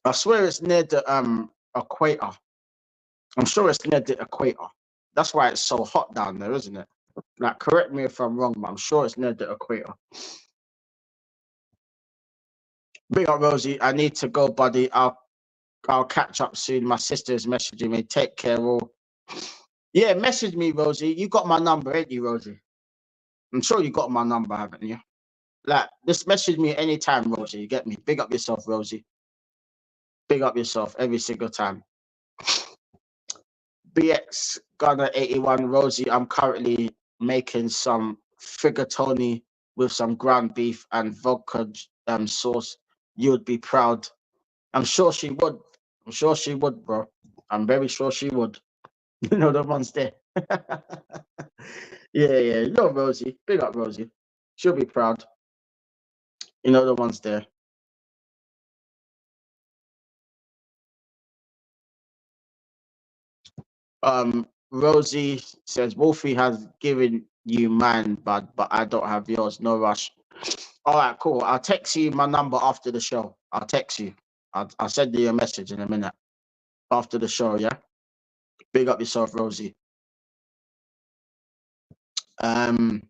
I swear it's near the equator. I'm sure it's near the equator. That's why it's so hot down there, isn't it? Like, correct me if I'm wrong, but I'm sure it's near the equator. Big up, Rosie. I need to go, buddy. I'll I'll catch up soon. My sister's messaging me. Take care, all. Yeah, message me, Rosie. You got my number, ain't you, Rosie? I'm sure you got my number, haven't you? Like, just message me anytime, Rosie. You get me? Big up yourself, Rosie. Big up yourself every single time. BX Gunner 81, Rosie. I'm currently making some frigatoni with some ground beef and vodka sauce. You'd be proud. I'm sure she would. I'm sure she would, bro. I'm very sure she would. You know the ones there. Yeah. You know Rosie. Big up Rosie. She'll be proud. You know the ones there. Rosie says Wolfie has given you mine, bud, but I don't have yours. No rush. All right, cool. I'll text you my number after the show. I'll text you. I'll send you a message in a minute after the show. Yeah. Big up yourself, Rosie. Back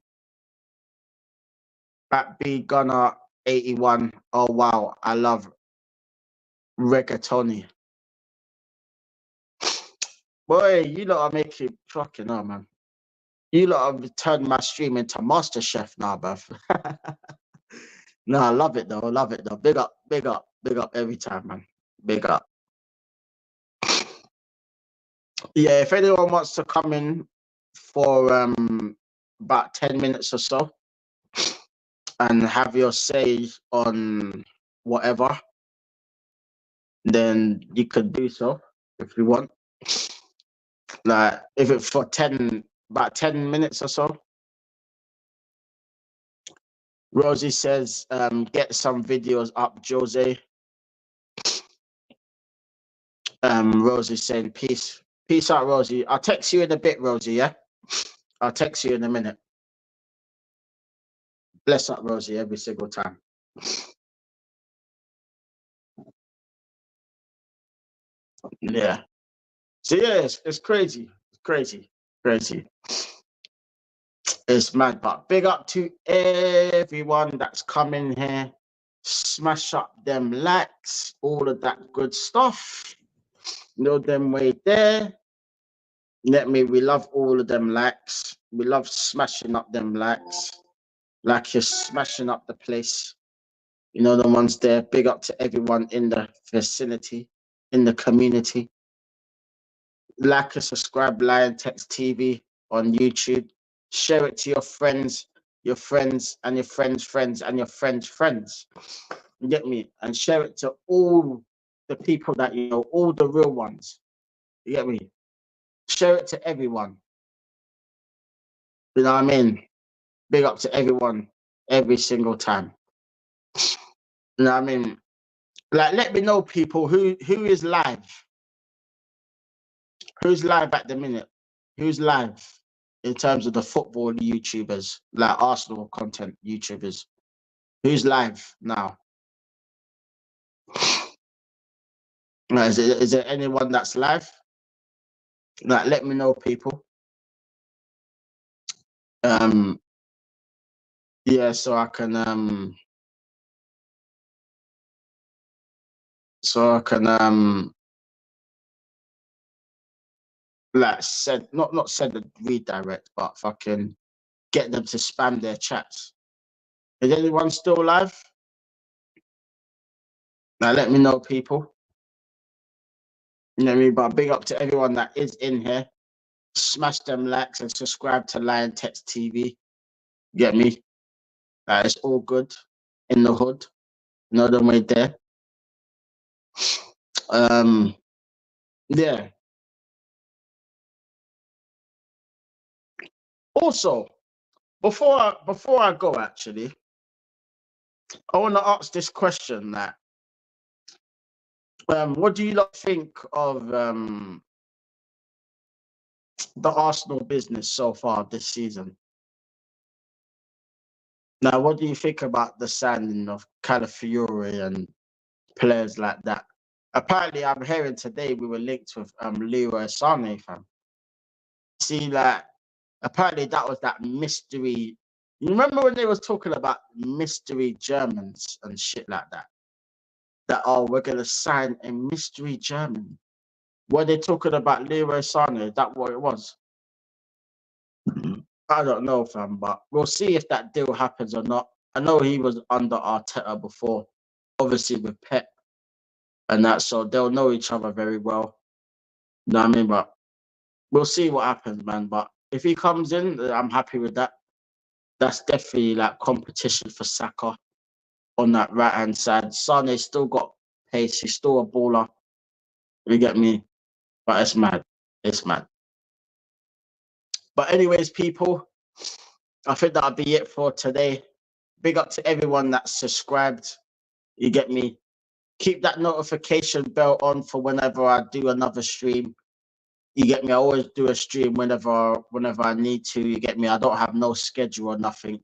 B Gunner 81. Oh wow, I love reggaetoni. Boy, you lot are making fucking hell, man. You lot have turned my stream into Master Chef now, bruv. No, I love it though. I love it though. Big up every time, man. Big up. Yeah, if anyone wants to come in for about 10 minutes or so and have your say on whatever, then you could do so if you want. Like if it's for about 10 minutes or so. Rosie says, get some videos up, Jose. Rosie saying peace. Peace out, Rosie. I'll text you in a bit, Rosie, yeah? I'll text you in a minute. Bless up, Rosie, every single time. Yeah. So yeah, it's crazy. It's crazy. It's mad, but big up to everyone that's coming here. Smash up them likes, all of that good stuff. Know them way there. We love all of them likes. We love smashing up them likes. Like you're smashing up the place. You know the ones there. Big up to everyone in the vicinity, in the community. Like and subscribe, Liontekz TV on YouTube. Share it to your friends, and your friends, and your friends. You get me? And share it to all the people that you know, all the real ones. You get me? Share it to everyone. You know what I mean? Big up to everyone every single time. You know what I mean? Like, let me know, people, who is live. Who's live at the minute? Who's live in terms of the football YouTubers, like Arsenal content YouTubers? Who's live now? Is there anyone that's live? Like, let me know, people. Yeah, so I can like send not send a redirect, but fucking get them to spam their chats. Is anyone still live? Now let me know, people. You know what I mean? But big up to everyone that is in here. Smash them likes and subscribe to Liontekz TV. Get me? It's all good in the hood. You know the way there. Yeah. Also, before I go, actually, I want to ask this question: that what do you lot think of the Arsenal business so far this season? Now, what do you think about the signing of Calafiori and players like that? Apparently, I'm hearing today we were linked with Leroy Sané, fam. See, like, apparently that was that mystery. You remember when they was talking about mystery Germans and shit like that? that, oh, we're going to sign a mystery German. Were they talking about Leroy Sané? Is that what it was? I don't know, fam, but we'll see if that deal happens or not. I know he was under Arteta before, obviously with Pep and that, so they'll know each other very well. You know what I mean? But we'll see what happens, man. But if he comes in, I'm happy with that. That's definitely like competition for Saka on that right hand side. Sane's still got pace. He's still a baller. You get me? But it's mad. It's mad. But anyways, people, I think that'll be it for today. Big up to everyone that's subscribed. You get me? Keep that notification bell on for whenever I do another stream. You get me? I always do a stream whenever I need to. You get me? I don't have no schedule or nothing.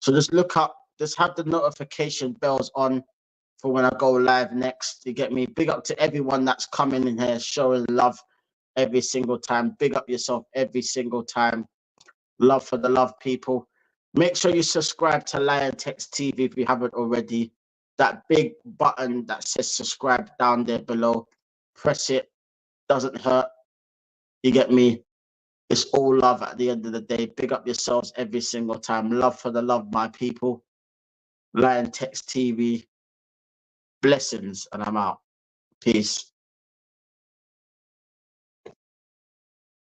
So just look up, just have the notification bells on for when I go live next. You get me? Big up to everyone that's coming in here, showing love every single time. Big up yourself every single time. Love for the love, people. Make sure you subscribe to Liontekz TV if you haven't already. That big button that says subscribe down there below. Press it. Doesn't hurt. You get me? It's all love at the end of the day. Big up yourselves every single time. Love for the love, my people. Liontekz TV. Blessings, and I'm out. Peace.